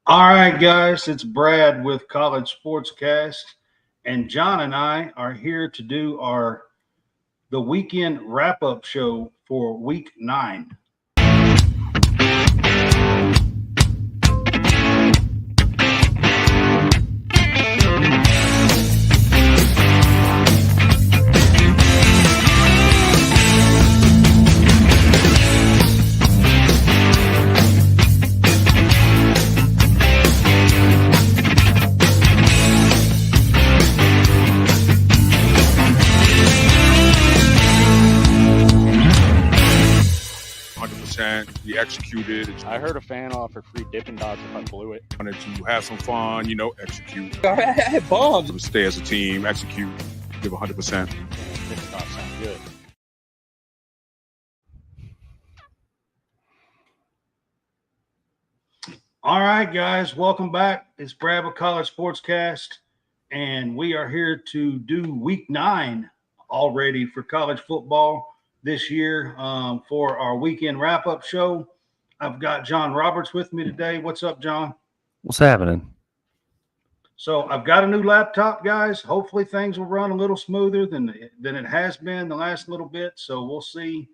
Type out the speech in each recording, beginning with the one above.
All right, guys, it's Brad with College SportsCast, and John and I are here to do the weekend wrap-up show for Week 9. We executed. I heard a fan offer free Dippin' Dots if I blew it. Wanted to have some fun, execute. I had bombs. Stay as a team, execute, give 100%. Dippin' Dots sound good. All right, guys, welcome back. It's Brad with College Sportscast, and we are here to do Week 9 already for college football this year for our weekend wrap-up show. I've got John Roberts with me today. What's up, John? What's happening? So I've got a new laptop, guys. Hopefully things will run a little smoother than it has been the last little bit. So we'll see.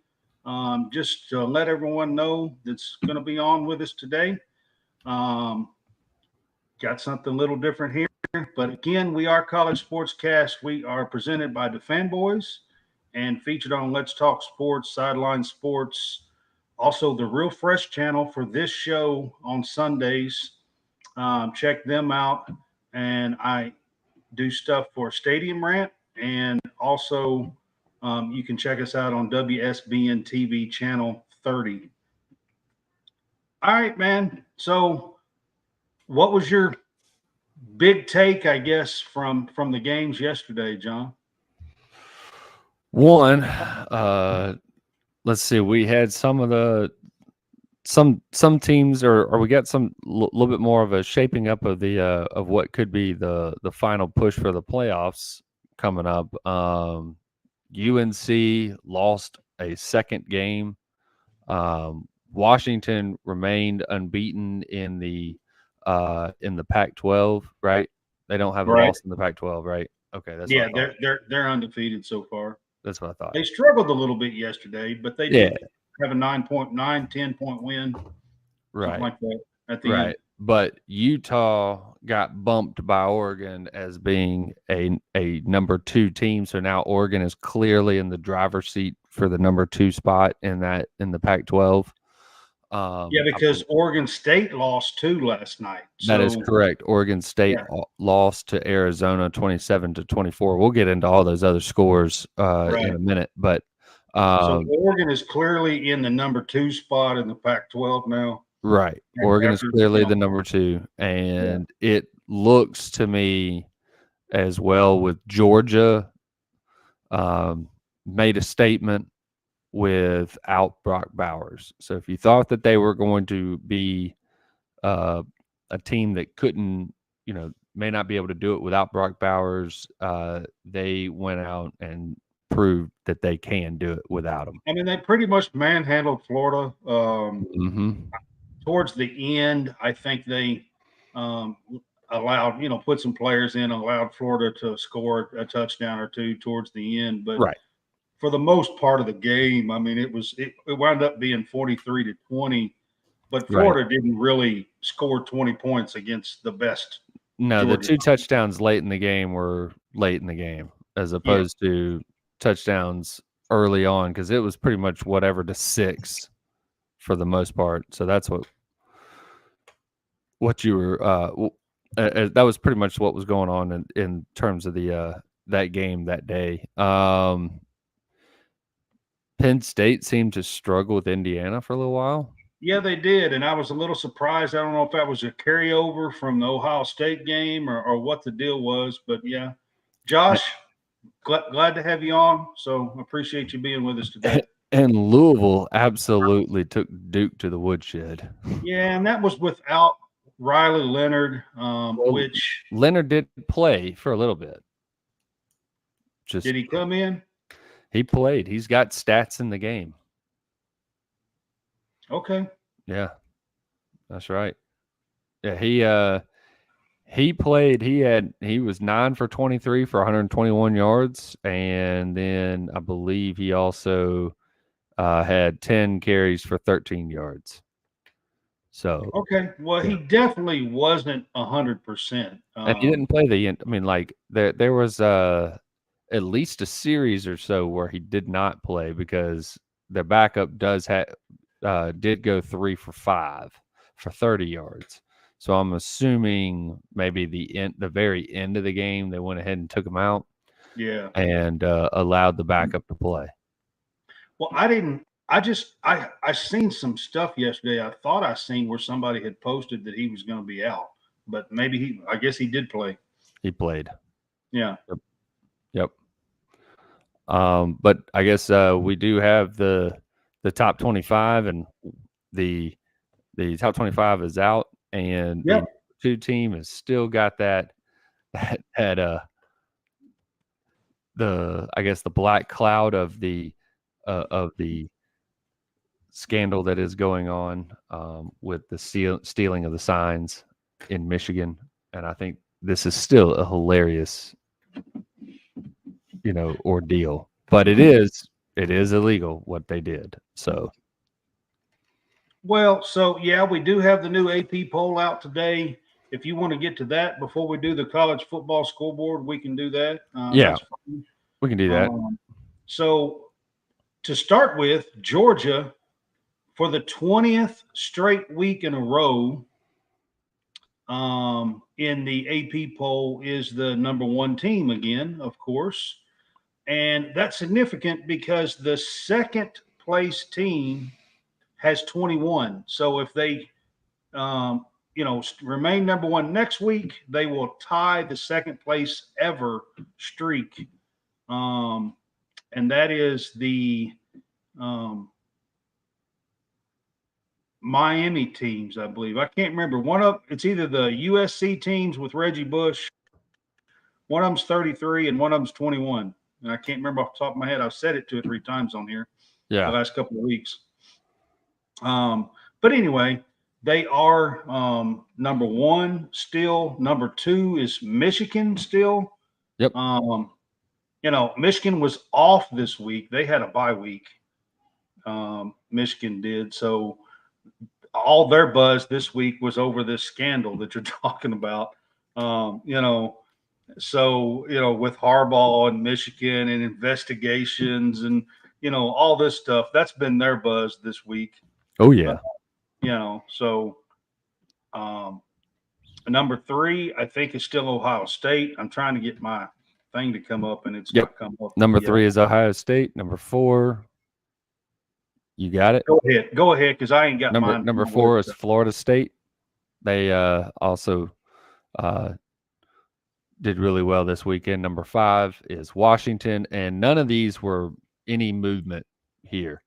Just to let everyone know that's going to be on with us today. Got something a little different here. But again, we are College Sportscast. We are presented by the Fanboys and featured on Let's Talk Sports, Sideline Sports, also the Real Fresh channel for this show on Sundays. Check them out. And I do stuff for Stadium Rant. And also you can check us out on WSBN TV channel 30. All right, man. So what was your big take, I guess, from the games yesterday, John? One, let's see. We had some teams, or we got some little bit more of a shaping up of the of what could be the final push for the playoffs coming up. UNC lost a second game. Washington remained unbeaten in the Pac-12, right? They don't have a loss in the Pac-12, right? Okay, that's yeah. They're undefeated so far. That's what I thought. They struggled a little bit yesterday, but they did have a 10-point win, right? Like that at the end. But Utah got bumped by Oregon as being a number 2 team, so now Oregon is clearly in the driver's seat for the number 2 spot in the Pac-12. Because Oregon State lost 2 last night. That is correct. Oregon State lost to Arizona 27-24. We'll get into all those other scores in a minute, but so Oregon is clearly in the number 2 spot in the Pac-12 now. Right. Oregon is clearly the number 2, and it looks to me as well with Georgia made a statement without Brock Bowers. So if you thought that they were going to be a team that couldn't, may not be able to do it without Brock Bowers, they went out and proved that they can do it without him. I mean, they pretty much manhandled Florida. Towards the end, I think they allowed, put some players in, allowed Florida to score a touchdown or 2 towards the end. But for the most part of the game, I mean, it wound up being 43-20, but Florida didn't really score 20 points against the best. No, the 2 touchdowns late in the game were late in the game as opposed to touchdowns early on, because it was pretty much whatever to 6 for the most part. So that's what you were that was pretty much what was going on in terms of the that game that day. Penn State seemed to struggle with Indiana for a little while. Yeah, they did, and I was a little surprised. I don't know if that was a carryover from the Ohio State game or what the deal was, but yeah. Josh, glad to have you on, so appreciate you being with us today. And Louisville absolutely took Duke to the woodshed. Yeah, and that was without Riley Leonard, which Leonard did play for a little bit. Did he come in? He played. He's got stats in the game. Okay. Yeah, that's right. Yeah, he played. He was 9 for 23 for 121 yards, and then I believe he also had 10 carries for 13 yards. So Okay. Well, he definitely wasn't 100%. and he didn't play the end. I mean, like there was at least a series or so where he did not play because the backup did go 3 for 5 for 30 yards. So I'm assuming maybe the very end of the game they went ahead and took him out Yeah. and allowed the backup to play. Well, I didn't. I seen some stuff yesterday. I thought I seen where somebody had posted that he was going to be out, but maybe I guess he did play. He played. Yeah. Yep. But I guess we do have the top 25, and the top 25 is out, and Yep. the 2 team has still got that I guess the black cloud of the scandal that is going on with the stealing of the signs in Michigan, and I think this is still a hilarious, ordeal. But it is illegal what they did. So, Well, so yeah, we do have the new AP poll out today. If you want to get to that before we do the college football scoreboard, we can do that. Yeah. That's fine. we can do that. So to start with, Georgia, for the 20th straight week in a row, in the AP poll, is the number 1 team again, of course. And that's significant because the second place team has 21. So if they, remain number 1 next week, they will tie the second place ever streak. And that is the Miami teams, I believe. I can't remember. It's either the USC teams with Reggie Bush. One of them's 33 and one of them's 21. And I can't remember off the top of my head. I've said it 2 or 3 times on here the last couple of weeks. But anyway, they are number 1 still. Number 2 is Michigan still. Yep. Michigan was off this week. They had a bye week. Michigan did. So all their buzz this week was over this scandal that you're talking about. So, with Harbaugh and Michigan and investigations and, all this stuff, that's been their buzz this week. Oh, yeah. So number 3, I think, is still Ohio State. I'm trying to get my thing to come up, and it's not come up. Number 3 is Ohio State. Number 4, you got it? Go ahead, because I ain't got mine. Number 4 is Florida State. They also did really well this weekend. Number 5 is Washington, and none of these were any movement here.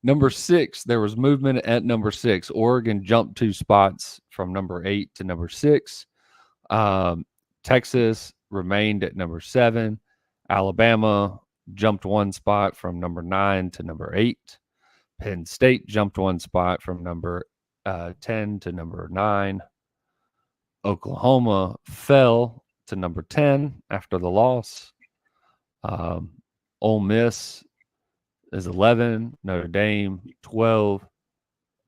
Number 6, there was movement at number 6. Oregon jumped 2 spots from number 8 to number 6. Texas remained at number 7. Alabama jumped 1 spot from number 9 to number 8. Penn State jumped 1 spot from number 10 to number 9. Oklahoma fell to number 10 after the loss. Ole Miss is 11. Notre Dame 12.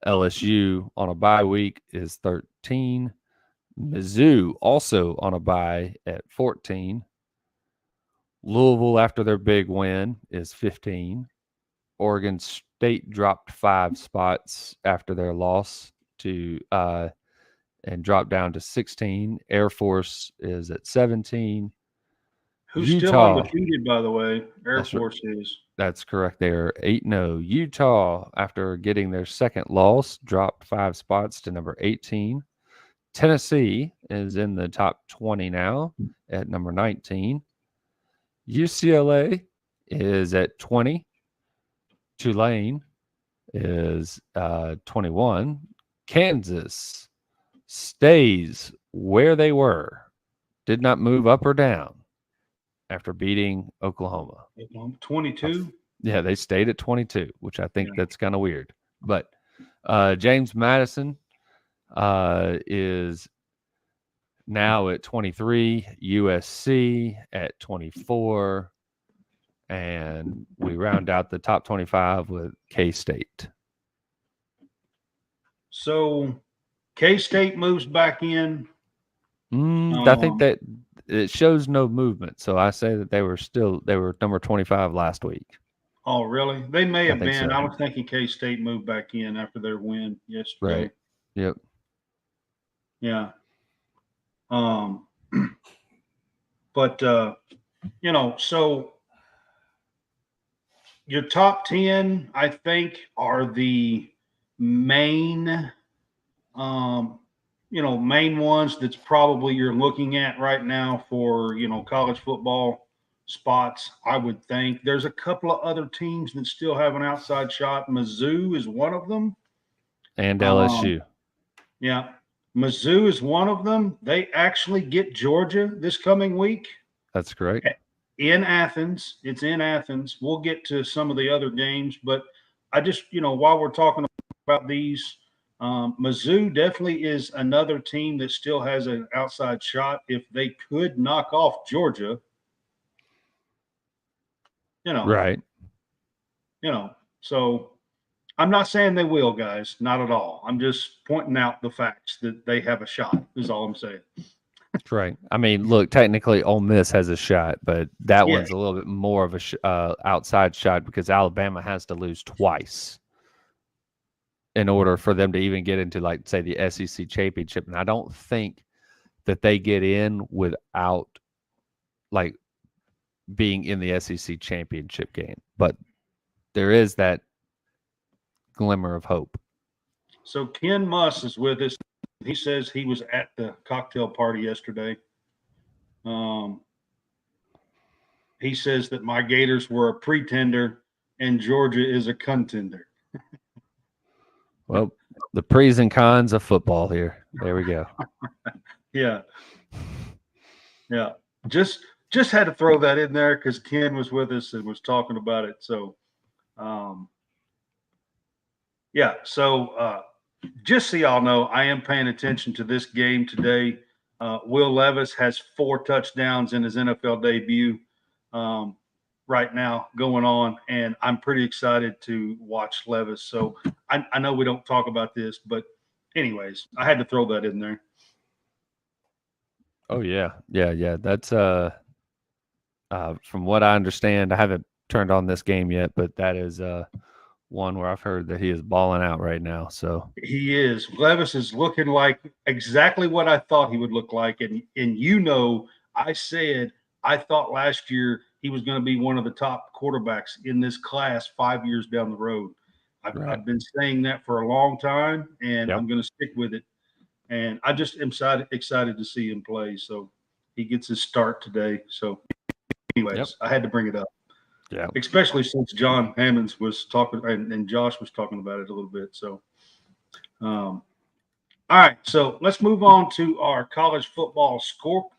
LSU on a bye week is 13. Mizzou also on a bye at 14. Louisville, after their big win, is 15. Oregon State dropped 5 spots after their loss to and dropped down to 16. Air Force is at 17. Who's Utah, still undefeated, by the way? Air Force is. That's correct. They're 8-0. Utah, after getting their second loss, dropped 5 spots to number 18. Tennessee is in the top 20 now at number 19. UCLA is at 20. Tulane is 21. Kansas stays where they were, did not move up or down after beating Oklahoma. 22? Yeah, they stayed at 22, which I think that's kind of weird. But James Madison is now at 23, USC at 24, and we round out the top 25 with K-State. So K-State moves back in. I think that it shows no movement, so I say that they were number 25 last week. Oh, really? They may have been. So. I was thinking K-State moved back in after their win yesterday. Right. Yep. Yeah. But so your top 10, I think, are the main main ones that's probably you're looking at right now for, college football spots. I would think there's a couple of other teams that still have an outside shot. Mizzou is one of them. And LSU. Yeah. Mizzou is one of them. They actually get Georgia this coming week. That's correct. In Athens. It's in Athens. We'll get to some of the other games, but I just, while we're talking about these, Mizzou definitely is another team that still has an outside shot. If they could knock off Georgia, right. So I'm not saying they will, guys, not at all. I'm just pointing out the facts that they have a shot is all I'm saying. Right. I mean, look, technically Ole Miss has a shot, but that one's a little bit more of a outside shot because Alabama has to lose twice in order for them to even get into, like, say, the SEC championship. And I don't think that they get in without, like, being in the SEC championship game. But there is that glimmer of hope. So Ken Muss is with us. He says he was at the cocktail party yesterday. He says that my Gators were a pretender and Georgia is a contender. Well, the pros and cons of football here. There we go. Yeah. Just had to throw that in there because Ken was with us and was talking about it. So, just so y'all know, I am paying attention to this game today. Will Levis has 4 touchdowns in his NFL debut right now going on, and I'm pretty excited to watch Levis. So I know we don't talk about this, but anyways, I had to throw that in there. Oh, yeah. That's from what I understand, I haven't turned on this game yet, but that is one where I've heard that he is balling out right now. So he is. Levis is looking like exactly what I thought he would look like. And I said I thought last year he was going to be one of the top quarterbacks in this class 5 years down the road. I've been saying that for a long time, and I'm going to stick with it. And I just am excited to see him play. So he gets his start today. So anyways, I had to bring it up. Yeah. Especially since John Hammonds was talking and Josh was talking about it a little bit. So, all right. So let's move on to our college football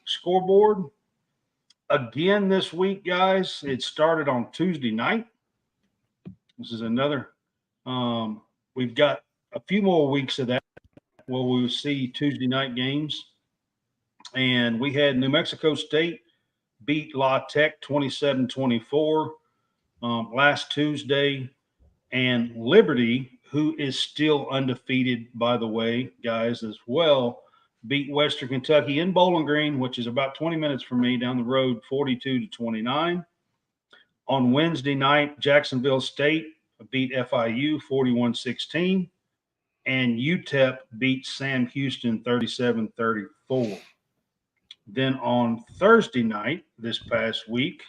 scoreboard. Again this week, guys, it started on Tuesday night. This is another. We've got a few more weeks of that where we will see Tuesday night games. And we had New Mexico State beat La Tech 27-24. Last Tuesday, and Liberty, who is still undefeated, by the way, guys, as well, beat Western Kentucky in Bowling Green, which is about 20 minutes from me down the road, 42-29. On Wednesday night, Jacksonville State beat FIU 41-16, and UTEP beat Sam Houston 37-34. Then on Thursday night this past week,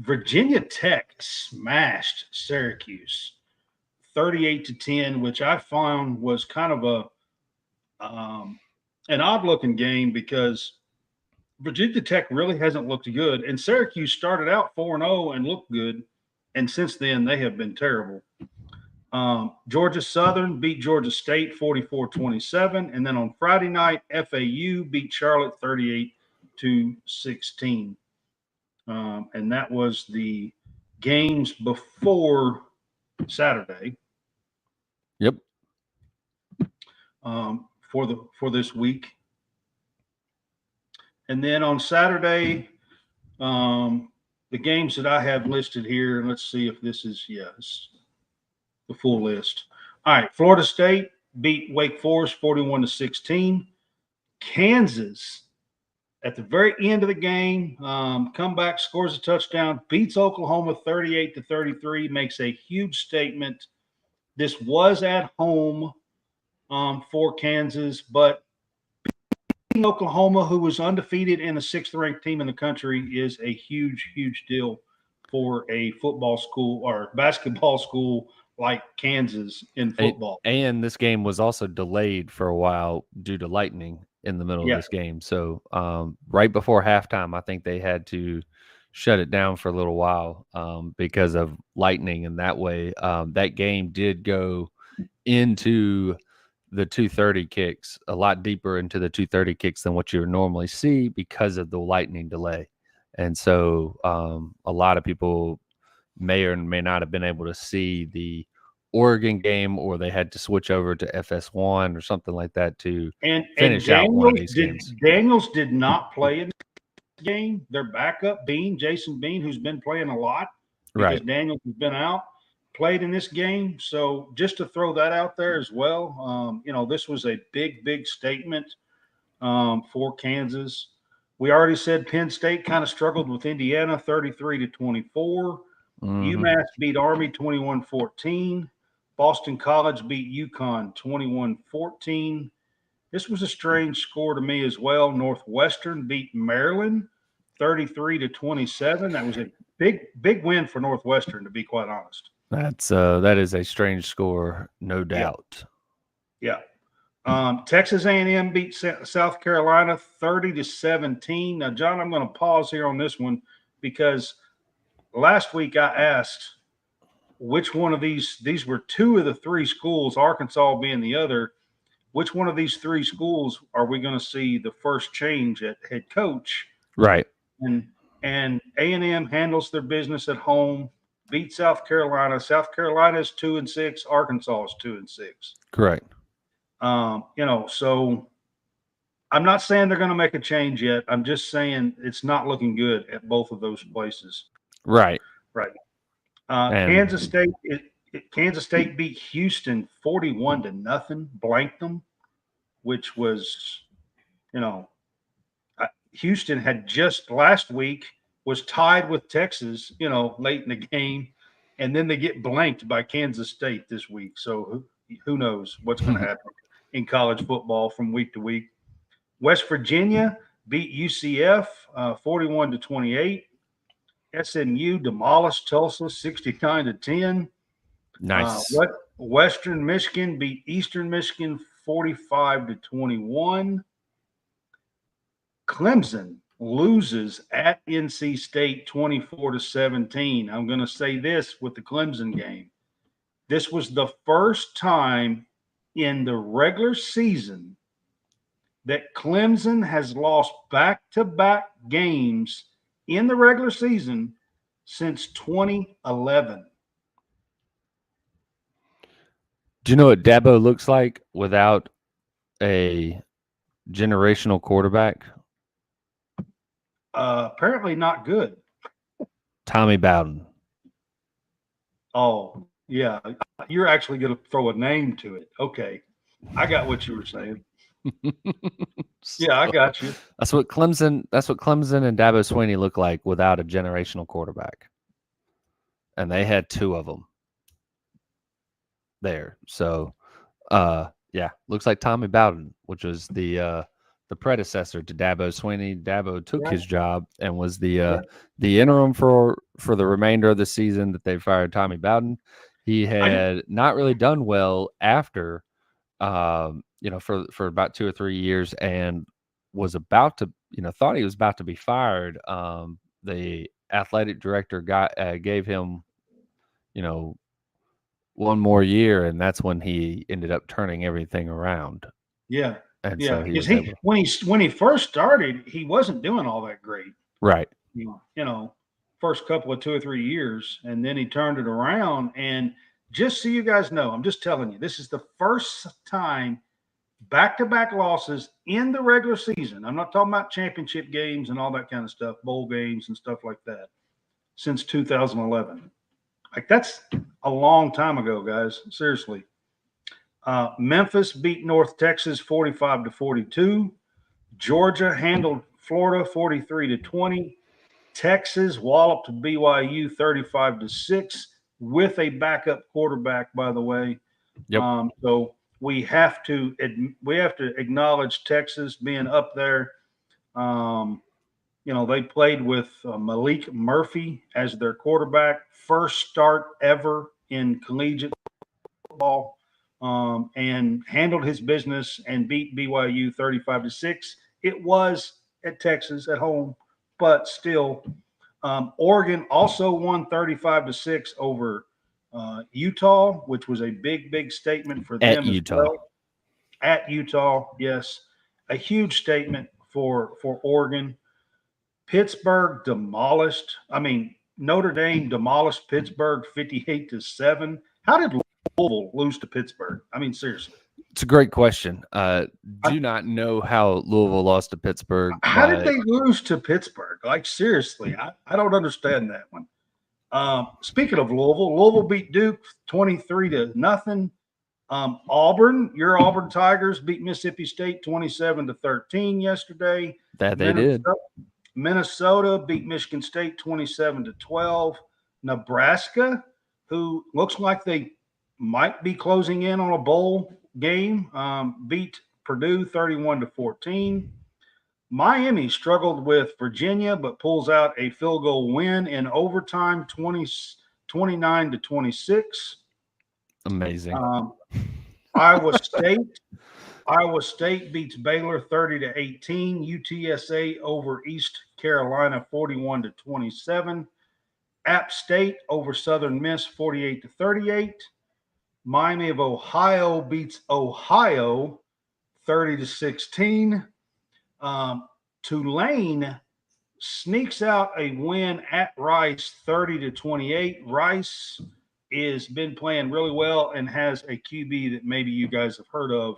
Virginia Tech smashed Syracuse 38-10, which I found was kind of an odd-looking game because Virginia Tech really hasn't looked good, and Syracuse started out 4-0 and looked good, and since then they have been terrible. Georgia Southern beat Georgia State 44-27, and then on Friday night, FAU beat Charlotte 38-16. And that was the games before Saturday. Yep. For this week. And then on Saturday, the games that I have listed here, and let's see if this is, yes, the full list. All right, Florida State beat Wake Forest 41-16. Kansas, at the very end of the game, comeback, scores a touchdown, beats Oklahoma 38-33, makes a huge statement. This was at home for Kansas, but beating Oklahoma, who was undefeated and the 6th-ranked team in the country, is a huge, huge deal for a football school or basketball school like Kansas in football. And this game was also delayed for a while due to lightning in the middle of this game. So right before halftime, I think they had to shut it down for a little while because of lightning. And that way, that game did go into the 2:30 kicks, a lot deeper into the 2:30 kicks than what you would normally see because of the lightning delay. And so a lot of people may or may not have been able to see the Oregon game, or they had to switch over to FS1 or something like that to finish out one of these games. Daniels did not play in this game. Their backup, Jason Bean, who's been playing a lot because Daniels has been out, played in this game. So just to throw that out there as well, this was a big, big statement for Kansas. We already said Penn State kind of struggled with Indiana 33-24. UMass beat Army 21-14. Boston College beat UConn 21-14. This was a strange score to me as well. Northwestern beat Maryland 33-27. That was a big, big win for Northwestern, to be quite honest. That is a strange score, no doubt. Yeah. Texas A&M beat South Carolina 30-17. Now, John, I'm going to pause here on this one because last week I asked which one of these were two of the three schools, Arkansas being the other, which one of these three schools are we going to see the first change at head coach? Right. And A&M handles their business at home, beat South Carolina. South Carolina is 2-6. Arkansas is 2-6. Correct. So I'm not saying they're going to make a change yet. I'm just saying it's not looking good at both of those places. Right. Kansas State beat Houston 41-0, blanked them, which was, Houston had just last week was tied with Texas, late in the game, and then they get blanked by Kansas State this week. So who knows what's going to happen in college football from week to week. West Virginia beat UCF 41-28. SMU demolished Tulsa 69-10. Nice. Western Michigan beat Eastern Michigan 45-21. Clemson loses at NC State 24-17. I'm going to say this with the Clemson game. This was the first time in the regular season that Clemson has lost back-to-back games in the regular season since 2011. Do you know what Dabo looks like without a generational quarterback? Apparently not good. Tommy Bowden. Oh, yeah. You're actually going to throw a name to it. Okay. I got what you were saying. Yeah, I got you. That's what Clemson and Dabo Swinney look like without a generational quarterback. And they had two of them there. So looks like Tommy Bowden, which was the predecessor to Dabo Swinney. Dabo took his job and was the interim for the remainder of the season that they fired Tommy Bowden. He had not really done well after for about 2 or 3 years, and was about to, thought he was about to be fired. The athletic director gave him, one more year, and that's when he ended up turning everything around. Yeah. And yeah. so when he first started, he wasn't doing all that great. Right. First couple of 2 or 3 years, and then he turned it around. And just so you guys know, I'm just telling you, this is the first time back-to-back losses in the regular season. I'm not talking about championship games and all that kind of stuff, bowl games and stuff like that, since 2011. Like, that's a long time ago, guys. Seriously. Memphis beat North Texas 45-42. Georgia handled Florida 43-20. Texas walloped BYU 35-6 with a backup quarterback, by the way. Yep. So we have to acknowledge Texas being up there. They played with Malik Murphy as their quarterback, first start ever in collegiate football, and handled his business and beat BYU 35-6. It was at Texas at home, but still, Oregon also won 35-6 over Utah, which was a big statement for them At Utah. as well. At Utah, yes, a huge statement for Oregon. Pittsburgh demolished. Notre Dame demolished Pittsburgh 58-7. How did Louisville lose to Pittsburgh? Seriously. It's a great question. Do not know how Louisville lost to Pittsburgh. How did they lose to Pittsburgh? Like, seriously, I don't understand that one. Speaking of Louisville beat Duke 23-0. Auburn, your Auburn Tigers beat Mississippi State 27-13 yesterday. That they did. Minnesota beat Michigan State 27-12. Nebraska, who looks like they might be closing in on a bowl game, beat Purdue 31-14. Miami struggled with Virginia, but pulls out a field goal win in overtime, 29-26. Amazing. Iowa State beats Baylor 30-18. UTSA over East Carolina 41-27. App State over Southern Miss 48-38. Miami of Ohio beats Ohio 30-16. Tulane sneaks out a win at Rice 30-28. Rice has been playing really well and has a QB that maybe you guys have heard of.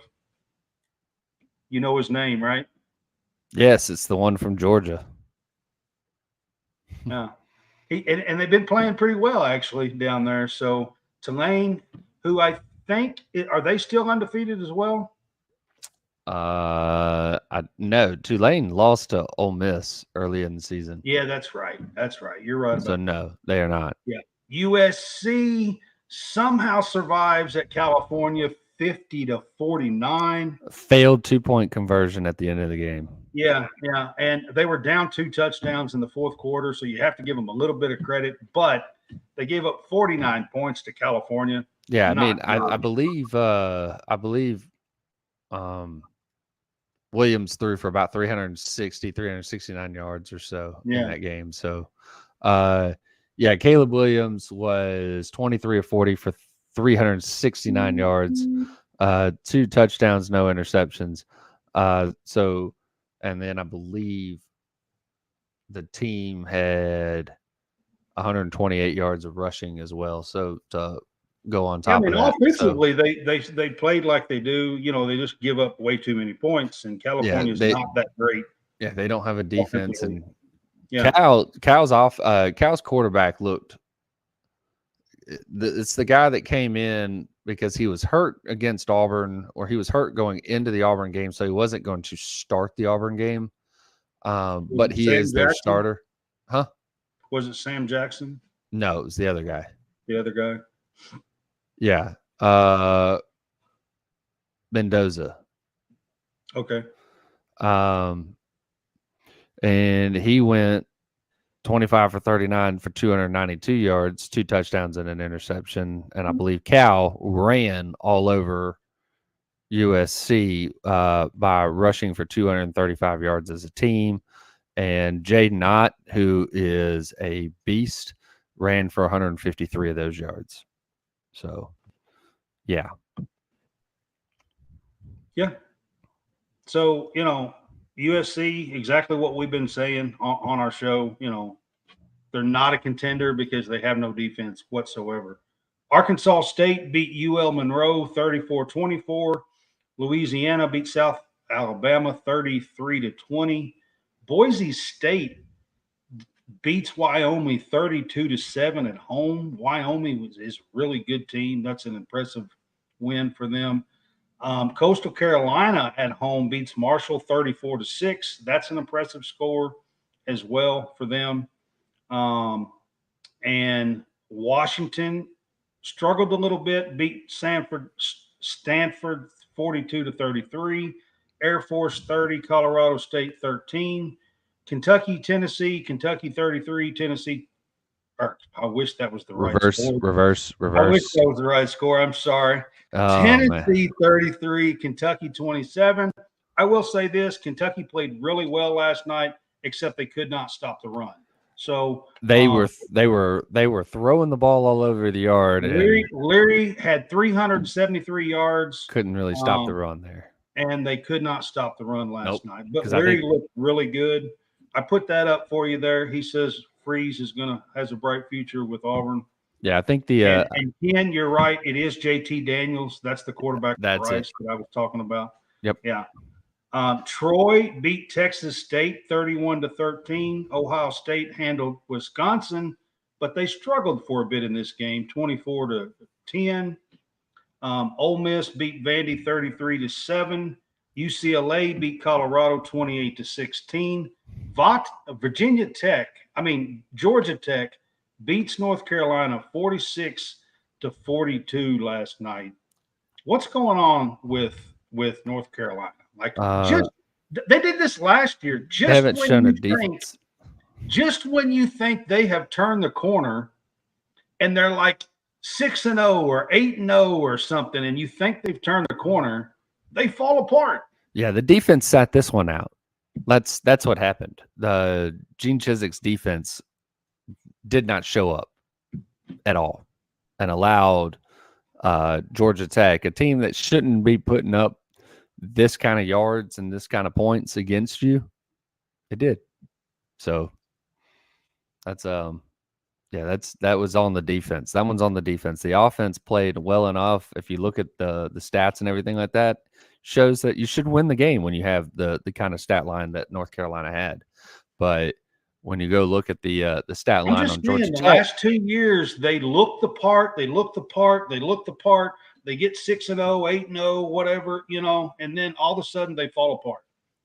You know his name, right? Yes, it's the one from Georgia. Yeah. And they've been playing pretty well, actually, down there. So Tulane, who I think, are they still undefeated as well? No, Tulane lost to Ole Miss early in the season. Yeah, that's right. You're right. So no, they are not. Yeah. USC somehow survives at California 50-49. Failed 2-point conversion at the end of the game. Yeah. And they were down 2 touchdowns in the fourth quarter, so you have to give them a little bit of credit. But they gave up 49 points to California. Yeah, I believe Williams threw for about 369 yards or so in that game. So, Caleb Williams was 23 of 40 for 369 yards, 2 touchdowns, no interceptions. And then I believe the team had 128 yards of rushing as well. So to go on top of that. Offensively, they played like they do. They just give up way too many points, and California's not that great. Yeah, they don't have a defense, and Cal's quarterback looked. It's the guy that came in because he was hurt against Auburn, or he was hurt going into the Auburn game, so he wasn't going to start the Auburn game. But he is their starter. Huh? Was it Sam Jackson? No, it was the other guy. The other guy? Yeah. Mendoza. Okay. And he went 25 for 39 for 292 yards, 2 touchdowns and an interception. And I believe Cal ran all over USC by rushing for 235 yards as a team. And Jaden Ott, who is a beast, ran for 153 of those yards. So, yeah. Yeah. So, USC, exactly what we've been saying on our show, they're not a contender because they have no defense whatsoever. Arkansas State beat UL Monroe 34-24. Louisiana beat South Alabama 33-20. Boise State beats Wyoming 32-7 at home. Wyoming is a really good team. That's an impressive win for them. Coastal Carolina at home beats Marshall 34-6. That's an impressive score as well for them. And Washington struggled a little bit, beat Stanford 42-33. Air Force 30, Colorado State 13. Kentucky 33, Tennessee. Or I wish that was the right score. Reverse. I wish that was the right score. I'm sorry. Tennessee 33, Kentucky 27. I will say this: Kentucky played really well last night, except they could not stop the run. So they were throwing the ball all over the yard. Leary had 373 yards. Couldn't really stop the run there. And they could not stop the run last night. But Leary looked really good. I put that up for you there. He says Freeze has a bright future with Auburn. Yeah, I think and Ken, you're right. It is JT Daniels. That's the quarterback that I was talking about. Yep. Yeah. Troy beat Texas State 31-13. Ohio State handled Wisconsin, but they struggled for a bit in this game, 24-10. Ole Miss beat Vandy 33-7. UCLA beat Colorado 28-16. Georgia Tech beats North Carolina 46-42 last night. What's going on with North Carolina? They did this last year. They haven't shown a defense. Just when you think they have turned the corner, and they're like 6-0 or 8-0 or something, and you think they've turned the corner, they fall apart. Yeah, the defense sat this one out. That's what happened. The Gene Chizik's defense did not show up at all and allowed Georgia Tech, a team that shouldn't be putting up this kind of yards and this kind of points against you. It did. So that was on the defense. That one's on the defense. The offense played well enough. If you look at the stats and everything like that, shows that you should win the game when you have the kind of stat line that North Carolina had. But when you go look at the stat line on Georgia Tech, the last 2 years, they look the part. They get 6-0, 8-0, whatever, and then all of a sudden they fall apart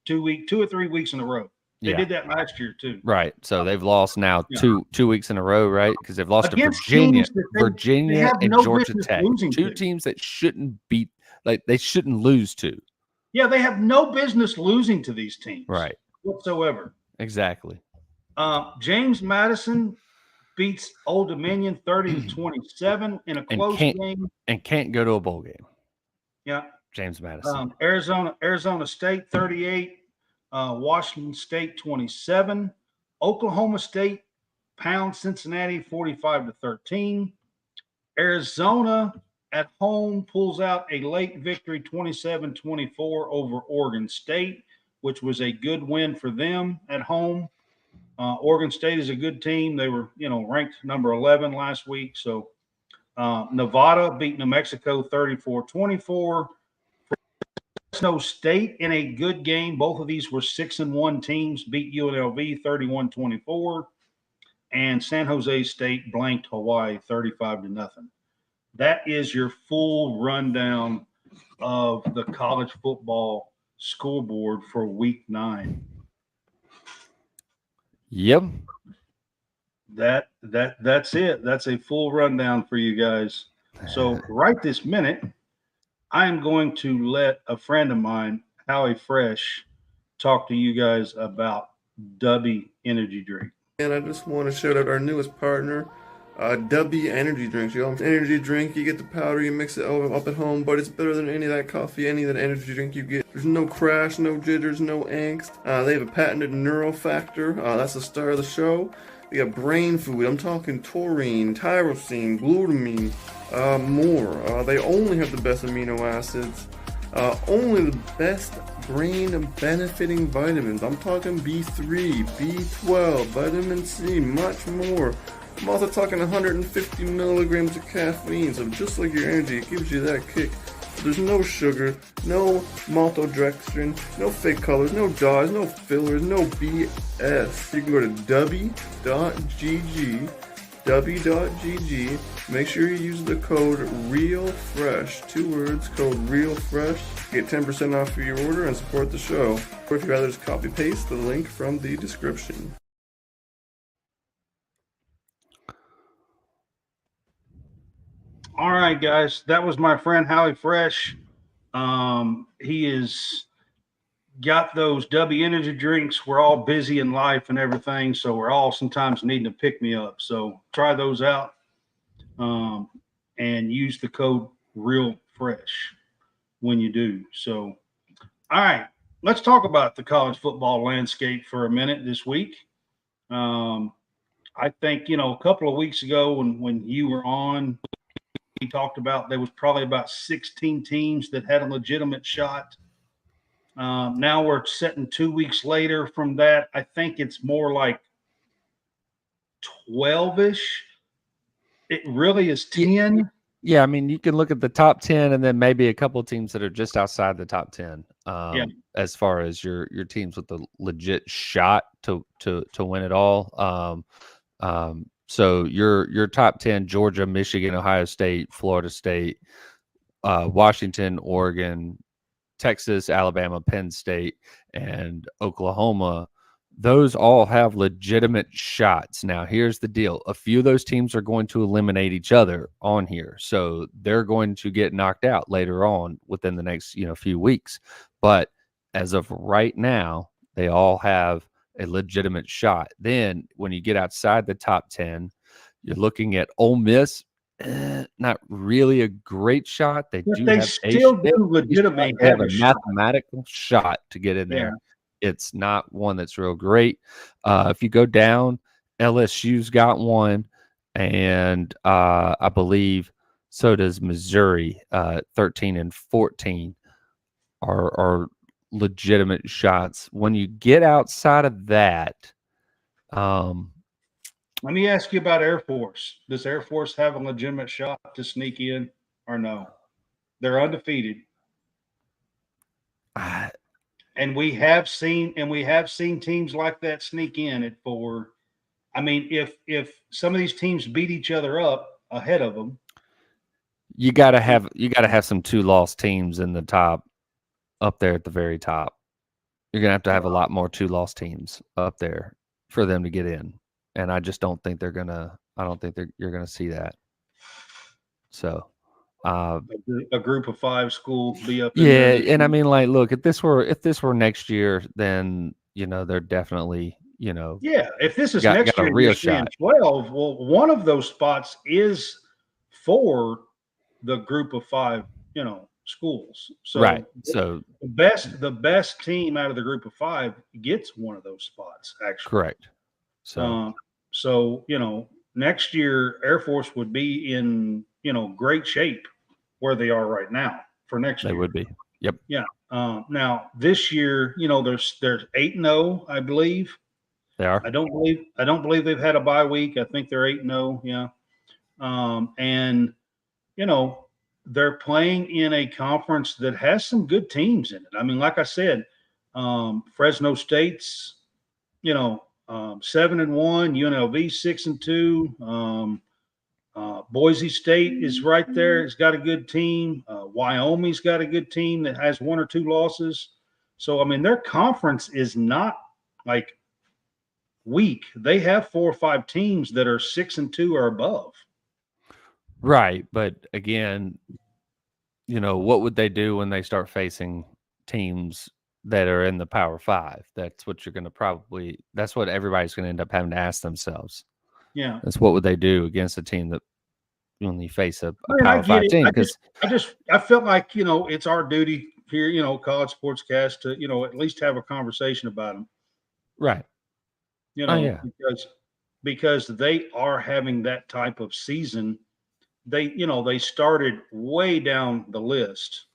2 or 3 weeks in a row. They did that last year too. Right. So they've lost now two weeks in a row, right? Because they've lost to Virginia and Georgia Tech. Two teams that shouldn't beat, they shouldn't lose to. Yeah, they have no business losing to these teams. Right. Whatsoever. Exactly. James Madison beats Old Dominion 30-27 in a close game. And can't go to a bowl game. Yeah. James Madison. Arizona State 38. Washington State 27. Oklahoma State pounds Cincinnati 45-13. Arizona at home pulls out a late victory 27-24 over Oregon State, which was a good win for them at home. Oregon State is a good team. They were, ranked number 11 last week. So Nevada beat New Mexico 34-24. Fresno State in a good game. Both of these were 6-1 teams, beat UNLV 31-24. And San Jose State blanked Hawaii 35-0. That is your full rundown of the college football scoreboard for week 9. Yep. That's it. That's a full rundown for you guys. So right this minute, I am going to let a friend of mine, Howie Fresh, talk to you guys about Dubby Energy Drink. And I just want to shout out our newest partner, Dubby Energy Drinks. Energy drink, you get the powder, you mix it up at home, but it's better than any of that coffee, any of that energy drink you get. There's no crash, no jitters, no angst. They have a patented neural factor. That's the star of the show. They got brain food. I'm talking taurine, tyrosine, glutamine, more. They only have the best amino acids. Only the best brain benefiting vitamins. I'm talking B3, B12, vitamin C, much more. I'm also talking 150 milligrams of caffeine, so just like your energy, it gives you that kick There's no sugar, no maltodextrin, no fake colors, no dyes, no fillers, no BS. You can go to w.gg, make sure you use the code REALFRESH, 2 words, code REALFRESH. Get 10% off for your order and support the show. Or if you'd rather just copy paste the link from the description. All right, guys, that was my friend Howie Fresh. He is got those W energy drinks. We're all busy in life and everything, so we're all sometimes needing to pick me up. So try those out, and use the code REALFRESH when you do. So, all right, let's talk about the college football landscape for a minute this week. I think, a couple of weeks ago when you were on, we talked about there was probably about 16 teams that had a legitimate shot. Now we're sitting 2 weeks later from that. I think it's more like 12-ish. It really is 10. Yeah, I mean, you can look at the top 10 and then maybe a couple of teams that are just outside the top 10. As far as your teams with the legit shot to win it all. So your top 10: Georgia, Michigan, Ohio State, Florida State, Washington, Oregon, Texas, Alabama, Penn State, and Oklahoma. Those all have legitimate shots. Now, here's the deal. A few of those teams are going to eliminate each other on here. So they're going to get knocked out later on within the next, few weeks. But as of right now, they all have a legitimate shot. Then when you get outside the top 10, you're looking at Ole Miss. Not really a great shot. They still do legitimate have a mathematical shot to get in there. It's not one that's real great. If you go down, LSU's got one, and I believe so does Missouri. 13 and 14 are legitimate shots. When you get outside of that, let me ask you about Air Force. Does Air Force have a legitimate shot to sneak in or no? They're undefeated. And we have seen teams like that sneak in at 4. I mean, if some of these teams beat each other up ahead of them, you gotta have some 2-loss teams in the top, up there at the very top. You're gonna have to have a lot more 2-loss teams up there for them to get in. And I just don't think you're gonna see that. So a group of 5 schools be up. Yeah, and I mean, like, look, if this were next year, then they're definitely if this is got next year, a real shot. 12. Well, one of those spots is for the group of 5, schools. So right. So the best team out of the group of 5 gets one of those spots. Actually, correct. So next year Air Force would be in great shape where they are right now for next year. They would be. Yep. Yeah. Now this year, there's 8-0, I believe. They are. I don't believe they've had a bye week. I think they're 8-0. Yeah. And they're playing in a conference that has some good teams in it. I mean, like I said, Fresno State's 7-1, UNLV 6-2. Boise State is right there. It's got a good team. Wyoming's got a good team that has 1 or 2 losses. So, I mean, their conference is not like weak. They have 4 or 5 teams that are 6-2 or above. Right. But again, what would they do when they start facing teams that are in the Power 5? That's what everybody's going to end up having to ask themselves. Yeah. That's what would they do against a team that when you face a Power 5 team? Because I felt like, it's our duty here, College Sportscast to, at least have a conversation about them. Right. Because they are having that type of season. They started way down the list.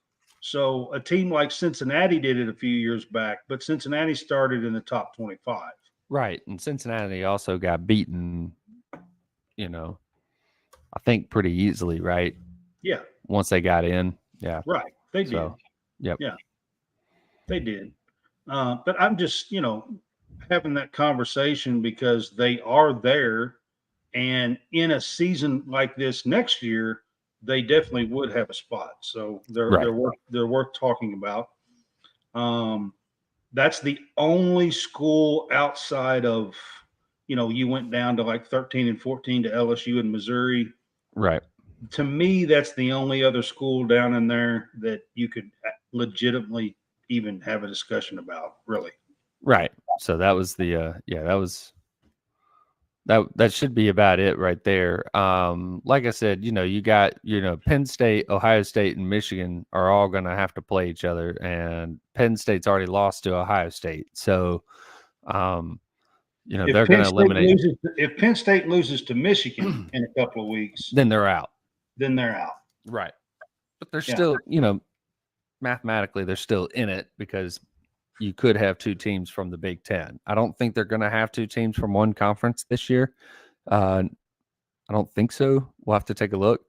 So a team like Cincinnati did it a few years back, but Cincinnati started in the top 25. Right. And Cincinnati also got beaten, I think pretty easily, right? Yeah. Once they got in, Yeah. Right. They did. So, yep. Yeah, they did. But I'm just, having that conversation because they are there. And in a season like this next year, they definitely would have a spot. So Right. they're worth talking about. That's the only school outside of, you went down to like 13 and 14 to LSU and Missouri. Right. To me, that's the only other school down in there that you could legitimately even have a discussion about, really. Right. So that was that should be about it right there. Like I said, you got, Penn State, Ohio State, and Michigan are all going to have to play each other, and Penn State's already lost to Ohio State. So, they're going to eliminate. If Penn State loses to Michigan in a couple of weeks, Then they're out. Right. But they're still, mathematically, they're still in it because you could have two teams from the Big Ten. I don't think they're going to have two teams from one conference this year. I don't think so. We'll have to take a look.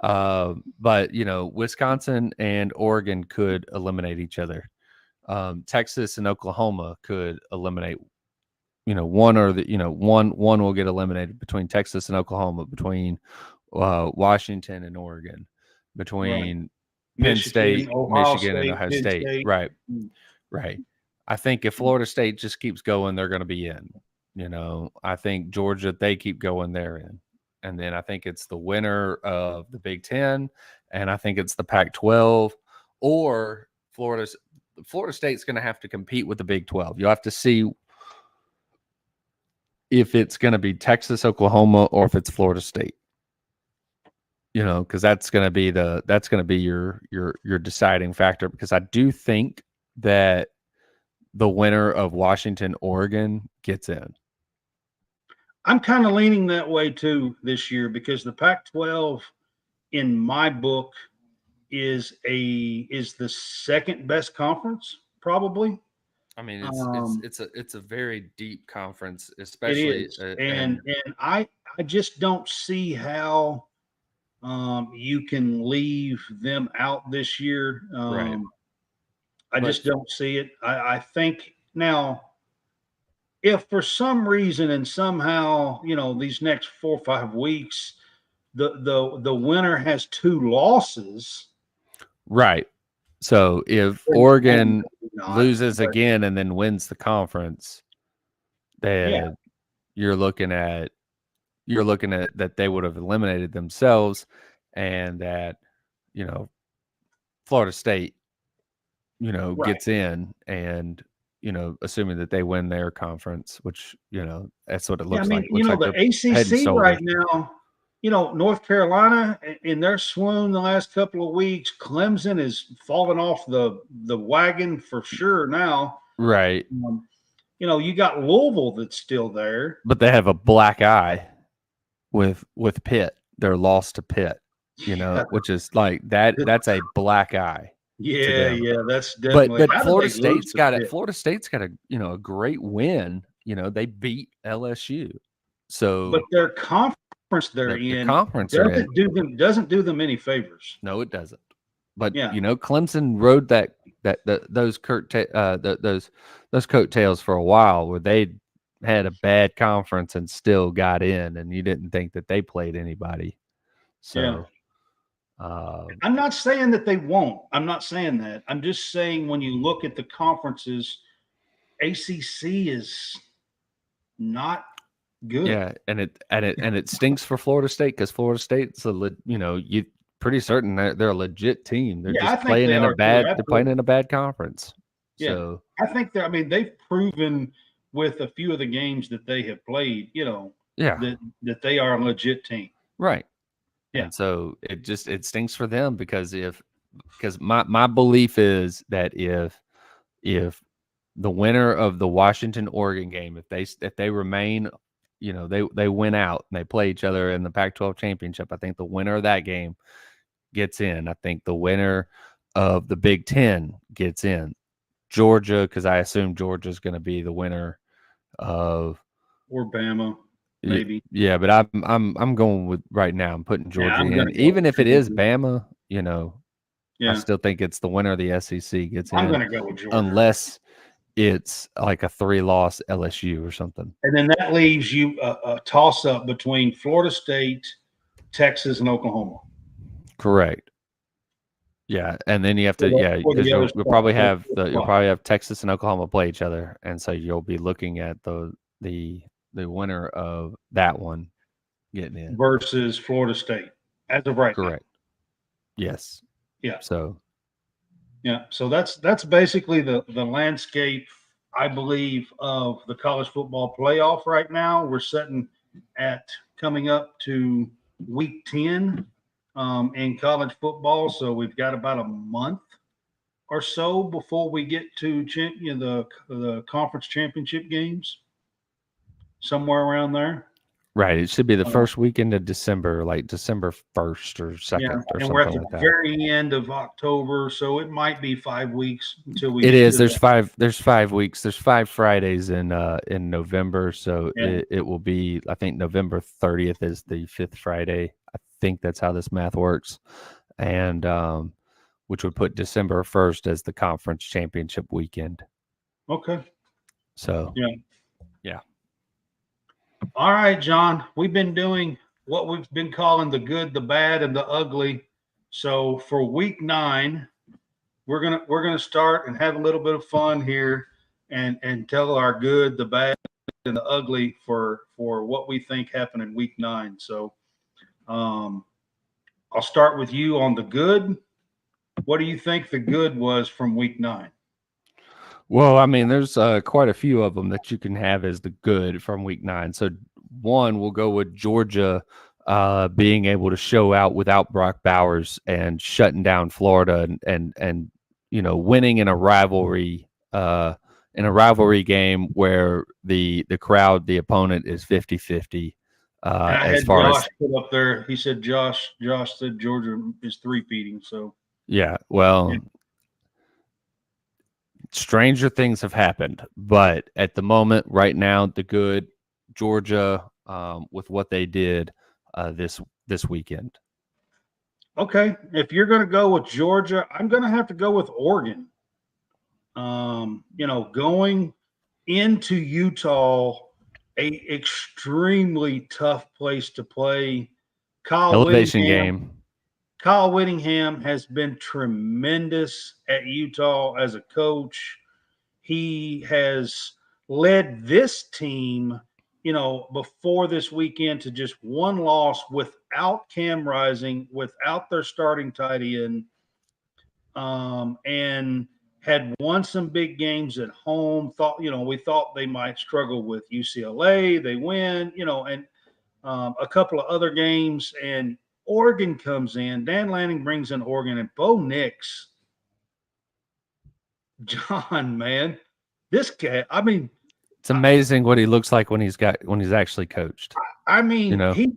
But, Wisconsin and Oregon could eliminate each other. Texas and Oklahoma could eliminate, one or one will get eliminated between Texas and Oklahoma, between Washington and Oregon, between Penn State, Michigan, and Ohio State. Right. Right. I think if Florida State just keeps going, they're going to be in. I think Georgia, they keep going, they're in. And then I think it's the winner of the Big Ten, and I think it's the Pac-12, or Florida State's going to have to compete with the Big 12. You'll have to see if it's going to be Texas, Oklahoma, or if it's Florida State. Because that's going to be your deciding factor. Because I do think that the winner of Washington, Oregon gets in. I'm kind of leaning that way too this year, because the Pac-12, in my book, is the second best conference, probably. I mean, it's a very deep conference, especially. It is. And I just don't see how you can leave them out this year. Right. I just don't see it. I think now, if for some reason and somehow, these next 4 or 5 weeks, the winner has 2 losses. Right. So if Oregon loses again and then wins the conference, then you're looking at that they would have eliminated themselves, and that, Florida State, gets in, and, assuming that they win their conference, which, that's what it looks like. Looks like the ACC right now, North Carolina in their swoon the last couple of weeks, Clemson is falling off the wagon for sure now. Right. You got Louisville that's still there, but they have a black eye with Pitt. They're lost to Pitt, which is like that. That's a black eye. Yeah, that's definitely. But Florida State's got it. Florida State's got a great win. They beat LSU. So, but their conference doesn't do them any favors. No, it doesn't. But Clemson rode those coattails for a while, where they had a bad conference and still got in, and you didn't think that they played anybody. So, I'm not saying that they won't. I'm not saying that. I'm just saying, when you look at the conferences, ACC is not good. Yeah, and it stinks for Florida State, because Florida State's you pretty certain they're a legit team. They're just playing in a bad conference. Yeah, so I think they've proven with a few of the games that they have played, that they are a legit team. Right. Yeah. And so it stinks for them, because my belief is that if the winner of the Washington Oregon game, if they remain, they win out and they play each other in the Pac-12 championship, I think the winner of that game gets in. I think the winner of the Big Ten gets in. Georgia, because I assume Georgia's going to be the winner of, or Bama, maybe. Yeah, but I'm going with right now. I'm putting Georgia in, even if it is Bama. Yeah. I still think it's the winner of the SEC gets I'm in, going to go with Georgia. unless it's like a 3-loss LSU or something. And then that leaves you a toss-up between Florida State, Texas, and Oklahoma. Correct. Yeah, and then you have to For the because other you'll probably spot. have Texas and Oklahoma play each other, and so you'll be looking at the winner of that one getting in versus Florida State as of right now. Correct. Yes. Yeah. So that's basically the landscape, I believe, of the college football playoff right now. We're sitting at coming up to week 10 in college football, so we've got about a month or so before we get to the conference championship games, somewhere around there. right, it should be the first weekend of December, like December 1st or 2nd or And something we're at the like that. very end of October, so it might be 5 weeks until we. It get is. to There's that. 5 weeks. There's 5 Fridays in November, so Yeah. it will be. I think November 30th is the 5th Friday. I think that's how this math works, and which would put December 1st as the conference championship weekend. Okay. So Yeah. Yeah. All right, John. We've been doing what we've been calling the good, the bad, and the ugly. So for week 9, we're gonna start and have a little bit of fun here and tell our good, the bad, and the ugly for what we think happened in week 9. So I'll start with you on the good. What do you think the good was from week 9? Well, I mean, there's quite a few of them that you can have as the good from week 9. So one, we'll go with Georgia being able to show out without Brock Bowers and shutting down Florida and winning in a rivalry game where the crowd, the opponent is 50-50. As far Josh as put up there, he said Josh said Georgia is 3-peating. So yeah, well. Yeah. Stranger things have happened, but at the moment, right now, the good Georgia with what they did this weekend. Okay, if you're going to go with Georgia, I'm going to have to go with Oregon. Going into Utah, a extremely tough place to play. Elevation game. Kyle Whittingham has been tremendous at Utah as a coach. He has led this team, before this weekend to just one loss without Cam Rising, without their starting tight end, and had won some big games at home. We thought they might struggle with UCLA. They win, and a couple of other games, and Oregon comes in. Dan Lanning brings in Oregon, and Bo Nix. John, man, this guy. I mean, it's amazing what he looks like when he's actually coached. I mean, he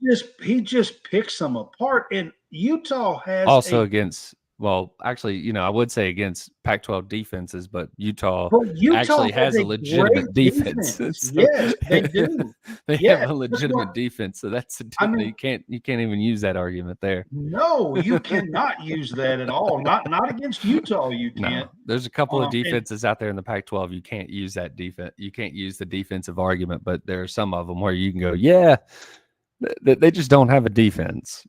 just picks them apart. And Utah has also against. Well, actually, I would say against Pac-12 defenses, but Utah actually has a legitimate defense. So yes, they do. They have a legitimate defense, so that's you can't even use that argument there. No, you cannot use that at all. Not against Utah. You can't. No, there's a couple of defenses out there in the Pac-12. You can't use that defense. You can't use the defensive argument, but there are some of them where you can go, yeah, they just don't have a defense.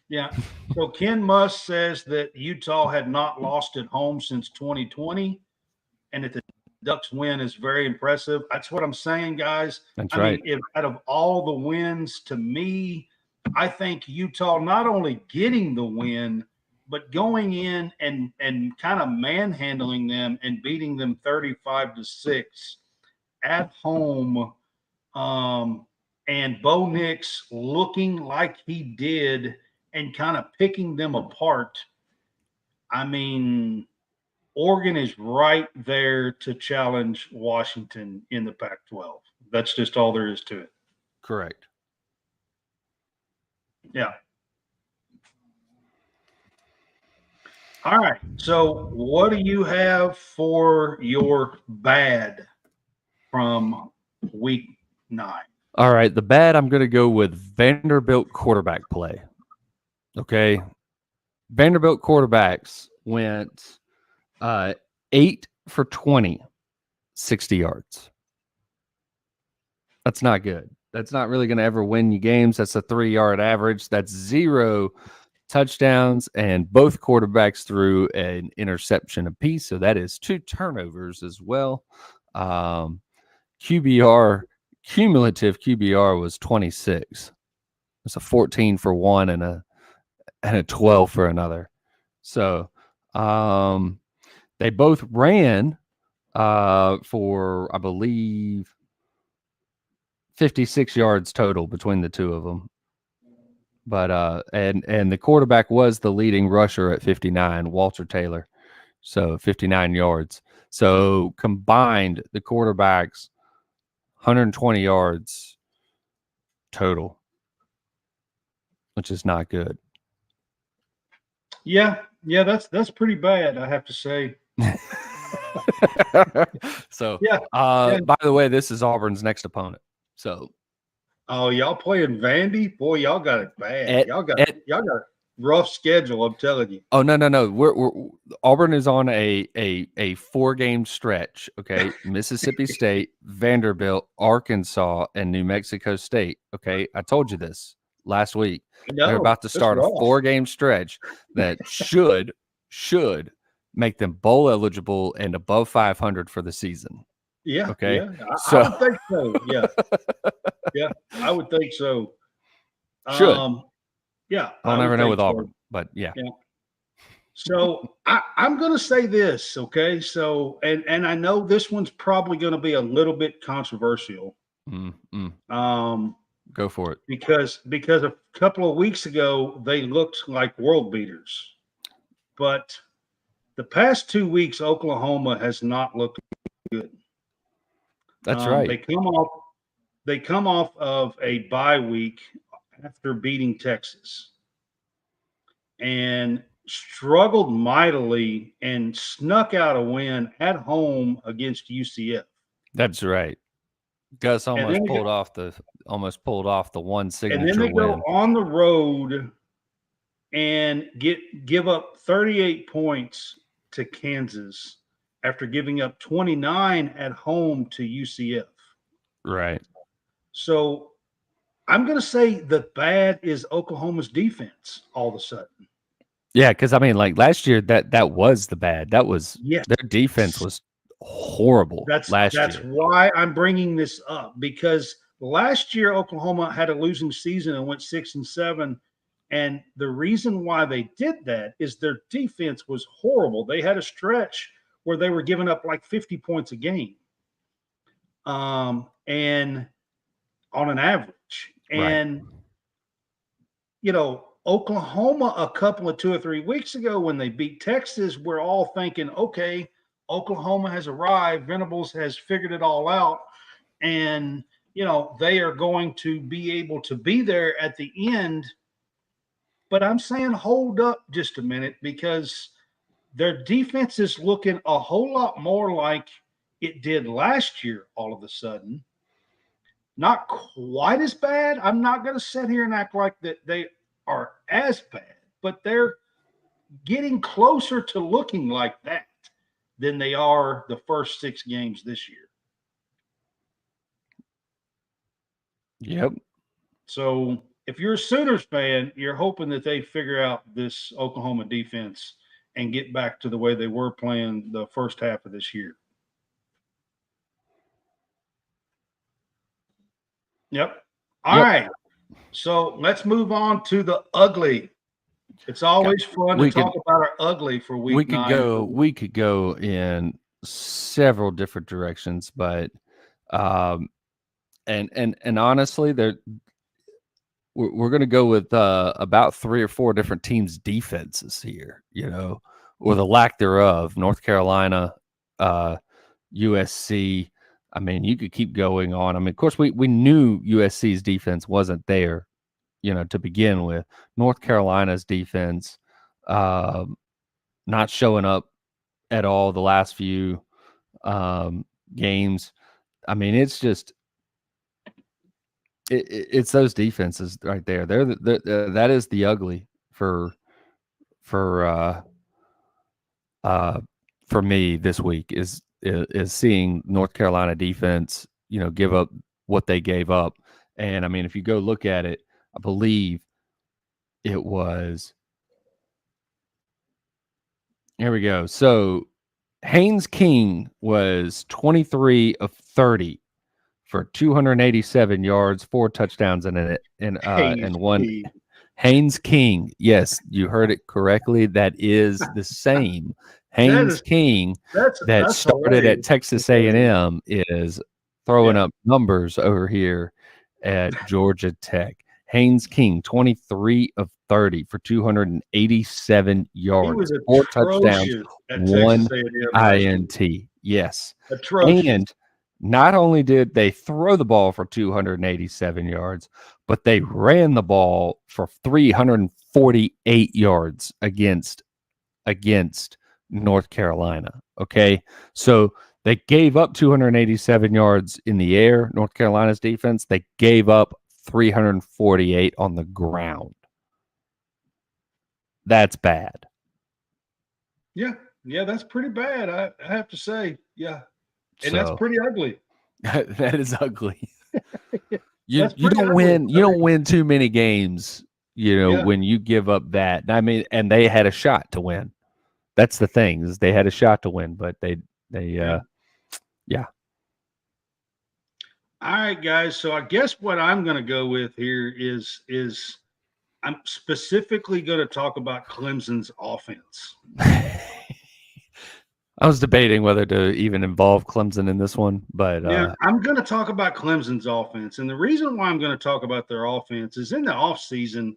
Yeah. So Ken Musk says that Utah had not lost at home since 2020, and that the Ducks win is very impressive. That's what I'm saying, guys. That's right. I mean, out of all the wins, to me, I think Utah not only getting the win, but going in and kind of manhandling them and beating them 35-6 at home, and Bo Nix looking like he did and kind of picking them apart. I mean, Oregon is right there to challenge Washington in the Pac-12. That's just all there is to it. Correct. Yeah. All right. So what do you have for your bad from week 9? All right. The bad, I'm going to go with Vanderbilt quarterback play. Okay. Vanderbilt quarterbacks went 8 for 20, 60 yards. That's not good. That's not really going to ever win you games. That's a 3-yard average. That's 0 touchdowns, and both quarterbacks threw an interception apiece. So that is 2 turnovers as well. Cumulative QBR was 26. It's a 14 for one and a 12 for another. So they both ran for, I believe, 56 yards total between the two of them. But and the quarterback was the leading rusher at 59, Walter Taylor. So 59 yards. So combined, the quarterbacks 120 yards total, which is not good. Yeah, that's pretty bad, I have to say. So Yeah. By the way, this is Auburn's next opponent. So Oh, y'all playing Vandy? Boy, y'all got it bad. Y'all got a rough schedule, I'm telling you. Oh no. We're Auburn is on a 4-game stretch. Okay, Mississippi State, Vanderbilt, Arkansas, and New Mexico State. Okay, I told you this last week. They're about to start a 4-game stretch that should make them bowl eligible and above 500 for the season. Yeah. Okay. Yeah. So I would think so. Yeah. Yeah, I would think so. Should. Yeah. I'll never know with Auburn, but yeah. So I'm going to say this, okay? So, and I know this one's probably going to be a little bit controversial. Go for it. Because a couple of weeks ago, they looked like world beaters. But the past 2 weeks, Oklahoma has not looked good. That's right. They come off of a bye week after beating Texas and struggled mightily and snuck out a win at home against UCF. That's right. Gus almost pulled off the one signature win. And then they go on the road and give up 38 points to Kansas after giving up 29 at home to UCF. Right. So I'm going to say the bad is Oklahoma's defense all of a sudden. Yeah, because I mean, like last year, that was the bad. That was their defense was horrible. That's why I'm bringing this up, because last year Oklahoma had a losing season and went 6-7, and the reason why they did that is their defense was horrible. They had a stretch where they were giving up like 50 points a game, and on an average, and Oklahoma a couple of 2 or 3 weeks ago when they beat Texas, we're all thinking, okay, Oklahoma has arrived. Venables has figured it all out. And, they are going to be able to be there at the end. But I'm saying hold up just a minute, because their defense is looking a whole lot more like it did last year all of a sudden. Not quite as bad. I'm not going to sit here and act like that they are as bad, but they're getting closer to looking like that than they are the first 6 games this year. Yep. So if you're a Sooners fan, you're hoping that they figure out this Oklahoma defense and get back to the way they were playing the first half of this year. Yep. All right. So let's move on to the ugly. It's always fun to talk about our ugly for week 9. We could go in several different directions, but and honestly, we're going to go with about 3 or 4 different teams' defenses here, or the lack thereof. North Carolina, USC. I mean, you could keep going on. I mean, of course, we knew USC's defense wasn't there, to begin with. North Carolina's defense not showing up at all the last few games. I mean, it's just it's those defenses right there. That is the ugly for for me this week is seeing North Carolina defense, give up what they gave up. And I mean, if you go look at it, I believe it was, here we go. So Haynes King was 23 of 30 for 287 yards, 4 touchdowns, and one. King. Haynes King. Yes, you heard it correctly. That is the same Haynes King that started at Texas A&M is throwing up numbers over here at Georgia Tech. Haynes King, 23 of 30 for 287 yards, 4 touchdowns, 1 INT. Yes. Atrocious. And not only did they throw the ball for 287 yards, but they ran the ball for 348 yards against North Carolina. Okay. So they gave up 287 yards in the air, North Carolina's defense. They gave up 348 on the ground. That's bad. Yeah, that's pretty bad. I have to say, yeah, and that's pretty ugly. That is ugly. You don't win. You don't win too many games. When you give up that. I mean, and they had a shot to win. That's the thing, is they had a shot to win, but they. All right, guys. So I guess what I'm going to go with here is I'm specifically going to talk about Clemson's offense. I was debating whether to even involve Clemson in this one, but I'm going to talk about Clemson's offense. And the reason why I'm going to talk about their offense is in the offseason,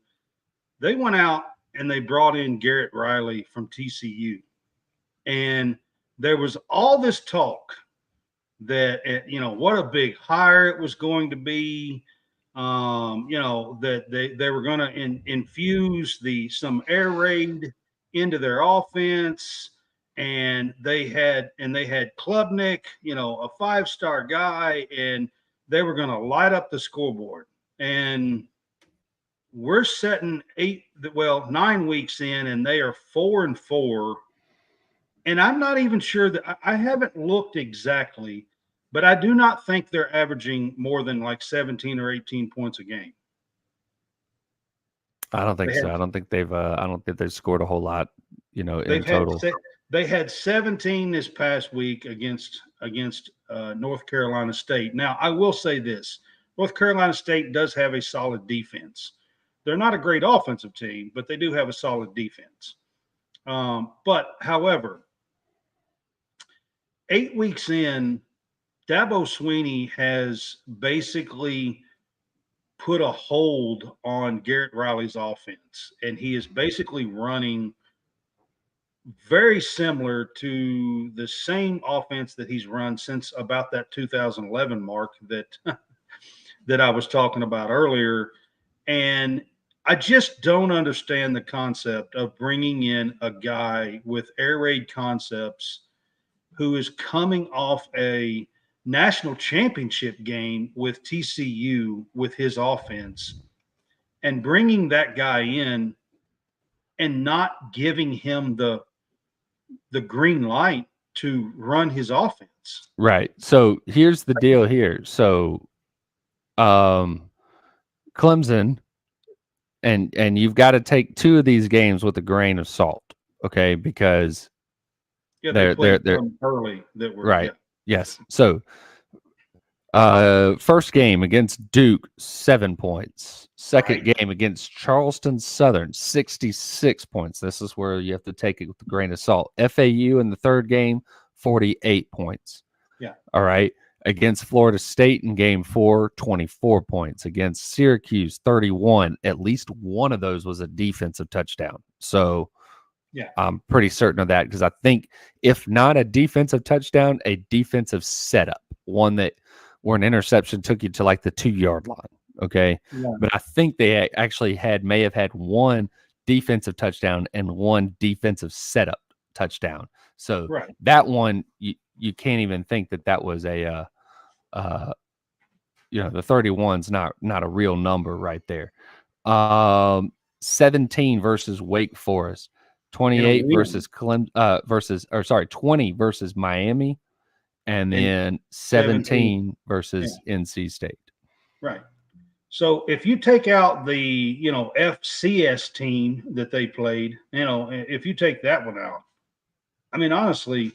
they went out and they brought in Garrett Riley from TCU. And there was all this talk that, what a big hire it was going to be. That they were going to infuse some air raid into their offense. And they had Klubnik, a 5-star guy, and they were going to light up the scoreboard. And we're setting 9 weeks in, and they are 4-4. And I'm not even sure that I haven't looked exactly, but I do not think they're averaging more than like 17 or 18 points a game. I don't think so. I don't think they've scored a whole lot, in total. They had 17 this past week against North Carolina State. Now, I will say this. North Carolina State does have a solid defense. They're not a great offensive team, but they do have a solid defense. But, however, 8 weeks in, Dabo Swinney has basically put a hold on Garrett Riley's offense, and he is basically running very similar to the same offense that he's run since about that 2011 mark that I was talking about earlier. And I just don't understand the concept of bringing in a guy with air raid concepts who is coming off a national championship game with TCU with his offense, and bringing that guy in and not giving him the green light to run his offense. Right. So here's the deal here. So Clemson, and you've got to take 2 of these games with a grain of salt, okay? Because they're early that were right. Yeah. Yes. So first game against Duke, 7 points. Second game against Charleston Southern, 66 points. This is where you have to take it with a grain of salt. FAU in the third game, 48 points. Yeah. All right. Against Florida State in game 4, 24 points. Against Syracuse, 31. At least one of those was a defensive touchdown. So yeah, I'm pretty certain of that, because I think if not a defensive touchdown, a defensive setup, one that where an interception took you to like the 2-yard line. Okay. Yeah. But I think they actually may have had one defensive touchdown and one defensive setup touchdown. So that one, you can't even think that was the 31's not a real number right there. 17 versus Wake Forest, 28 win. versus 20 versus Miami, and then 17 versus NC State. Right. So if you take out the, FCS team that they played, if you take that one out, I mean, honestly,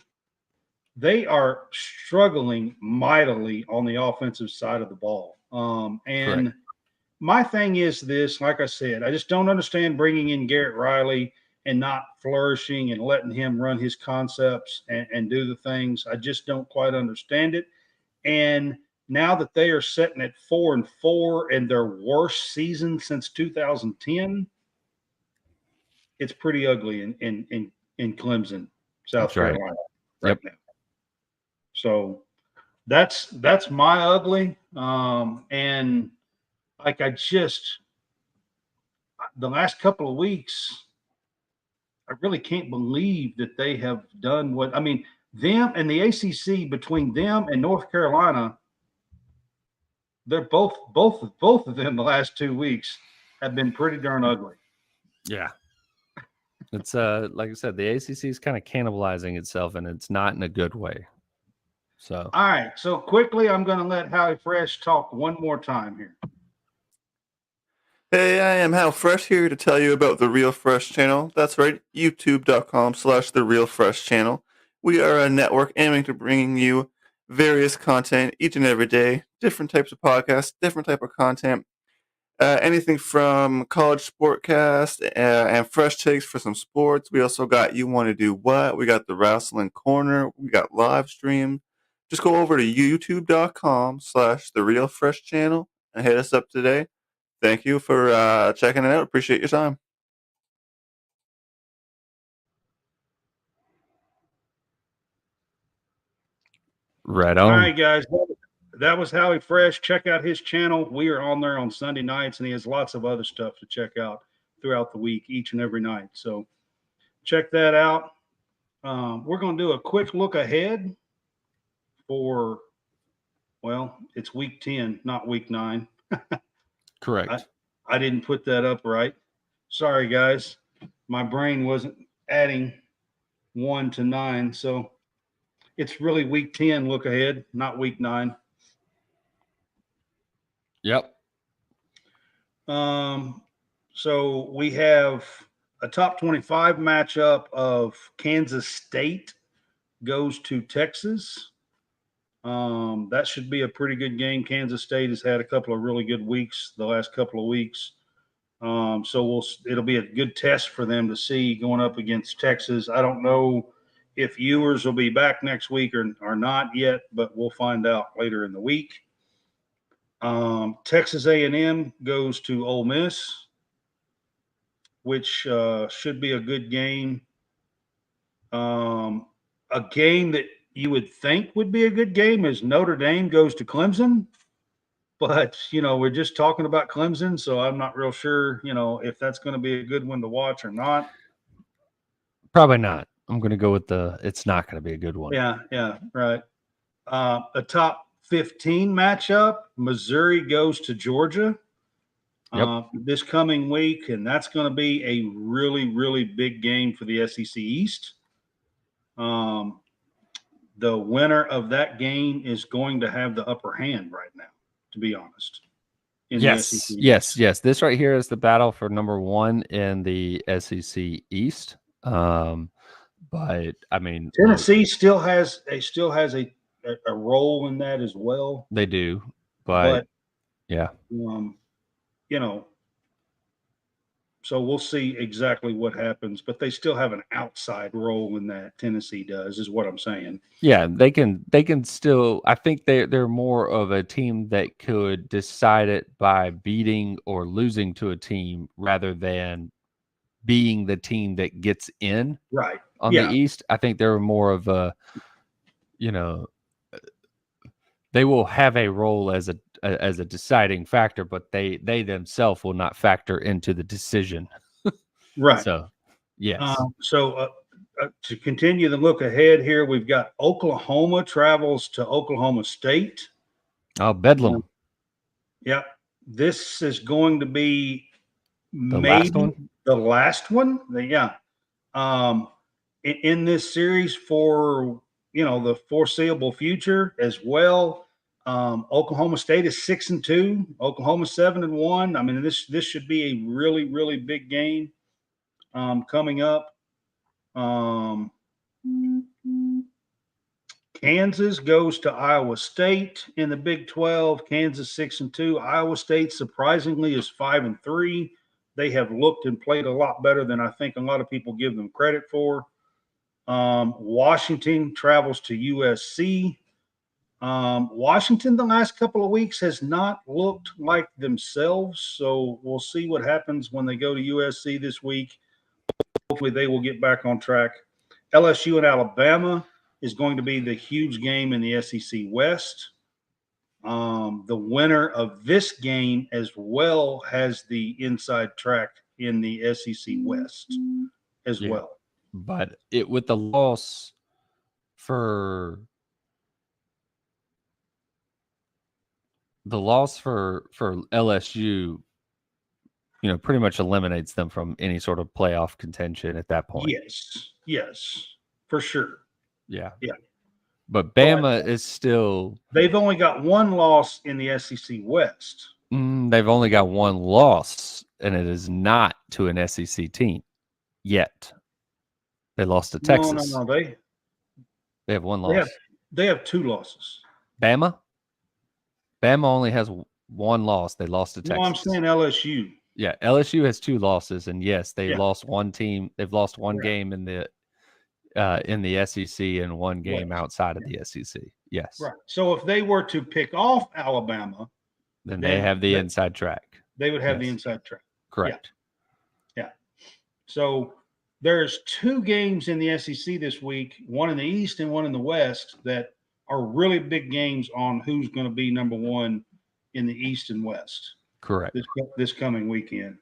they are struggling mightily on the offensive side of the ball. And Correct. my thing is this, like I said, I just don't understand bringing in Garrett Riley and not flourishing and letting him run his concepts and do the things. I just don't quite understand it. And now that they are sitting at 4-4 and their worst season since 2010, it's pretty ugly in Clemson, South Carolina, right now. So that's my ugly. And like the last couple of weeks, I really can't believe that they have done what, I mean, them and the ACC, between them and North Carolina, they're both of them the last 2 weeks have been pretty darn ugly. Yeah. It's like I said, the ACC is kind of cannibalizing itself, and it's not in a good way. So all right, so quickly, I'm going to let Howie Fresh talk one more time here. Hey, I am Hal Fresh here to tell you about the Real Fresh channel. That's right, youtube.com/the Real Fresh channel. We are a network aiming to bringing you various content each and every day, different types of podcasts, different type of content, anything from college SportsCast and fresh takes for some sports. We also got You Want to Do What? We got the Wrestling Corner. We got live stream. Just go over to youtube.com/the Real Fresh channel and hit us up today. Thank you for checking it out. Appreciate your time. right on. All right, guys. That was Howie Fresh. Check out his channel. We are on there on Sunday nights, and he has lots of other stuff to check out throughout the week, each and every night. So check that out. We're going to do a quick look ahead for, well, it's week 10, not week 9. Correct. I didn't put that up right. Sorry, guys. My brain wasn't adding 1 to 9. So it's really week 10 look ahead, not week 9. Yep. So we have a top 25 matchup of Kansas State goes to Texas. That should be a pretty good game. Kansas State has had a couple of really good weeks the last couple of weeks. So it'll be a good test for them to see going up against Texas. I don't know if Ewers will be back next week or not yet, but we'll find out later in the week. Texas A&M goes to Ole Miss, which should be a good game. A game that you would think would be a good game is Notre Dame goes to Clemson. But, we're just talking about Clemson, so I'm not real sure, if that's going to be a good one to watch or not. Probably not. I'm going to go with it's not going to be a good one. Yeah, right. A top 15 matchup, Missouri goes to Georgia this coming week, and that's going to be a really, really big game for the SEC East. The winner of that game is going to have the upper hand right now, to be honest. Yes. This right here is the battle for number 1 in the SEC East. But I mean, Tennessee still has a role in that as well. They do, but yeah, so we'll see exactly what happens. But they still have an outside role in that. Tennessee does, is what I'm saying. Yeah, they can still. I think they're more of a team that could decide it by beating or losing to a team rather than being the team that gets in. Right. On the East, I think they're more of a, they will have a role as a deciding factor, but they themselves will not factor into the decision. Right. So, yes. To continue the look ahead here, we've got Oklahoma travels to Oklahoma State. Oh, Bedlam. Yep. This is going to be the last one. The last one. Yeah. in this series for the foreseeable future as well. Oklahoma State is 6-2. Oklahoma 7-1. I mean, this should be a really, really big game coming up. Kansas goes to Iowa State in the Big 12. Kansas 6-2. Iowa State surprisingly is 5-3. They have looked and played a lot better than I think a lot of people give them credit for. Washington travels to USC. Washington the last couple of weeks has not looked like themselves, so we'll see what happens when they go to USC this week. Hopefully they will get back on track. LSU and Alabama is going to be the huge game in the SEC West. The winner of this game as well has the inside track in the SEC West as well. But with the loss for LSU, pretty much eliminates them from any sort of playoff contention at that point. Yes, for sure. Yeah. Yeah. But Bama is still. They've only got one loss in the SEC West. They've only got one loss, and it is not to an SEC team yet. They lost to Texas. No. They have one loss. They have two losses. Bama only has one loss. They lost to Texas. No, I'm saying LSU. Yeah, LSU has two losses, and yes, they lost one team. They've lost one game in the SEC and one game outside of the SEC. Yes. Right. So if they were to pick off Alabama, then they have the inside track. They would have the inside track. Correct. Yeah. So there's two games in the SEC this week, one in the East and one in the West, that are really big games on who's going to be number one in the East and West. Correct. This coming weekend.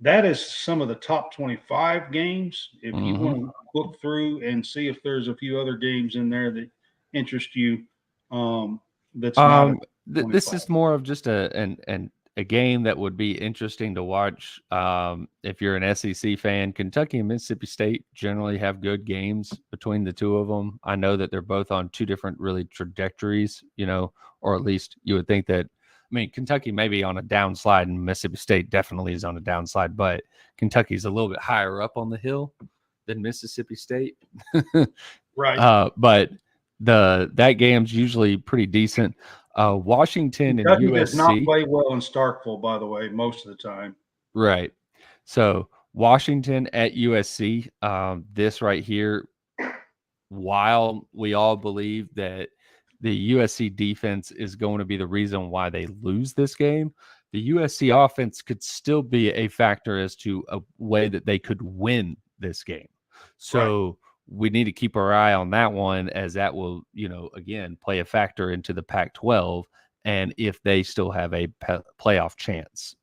That is some of the top 25 games. If you want to look through and see if there's a few other games in there that interest you, that's this is more of just a game that would be interesting to watch if you're an SEC fan. Kentucky and Mississippi State generally have good games between the two of them. I know that they're both on two different really trajectories, or at least you would think that. I mean, Kentucky may be on a downslide, and Mississippi State definitely is on a downslide, but Kentucky's a little bit higher up on the hill than Mississippi State. Right. But that game's usually pretty decent. Washington Kentucky and USC does not play well in Starkville, by the way, most of the time. Right. So Washington at USC. This right here, while we all believe that the USC defense is going to be the reason why they lose this game, the USC offense could still be a factor as to a way that they could win this game. So we need to keep our eye on that one, as that will, again, play a factor into the Pac-12 and if they still have a playoff chance.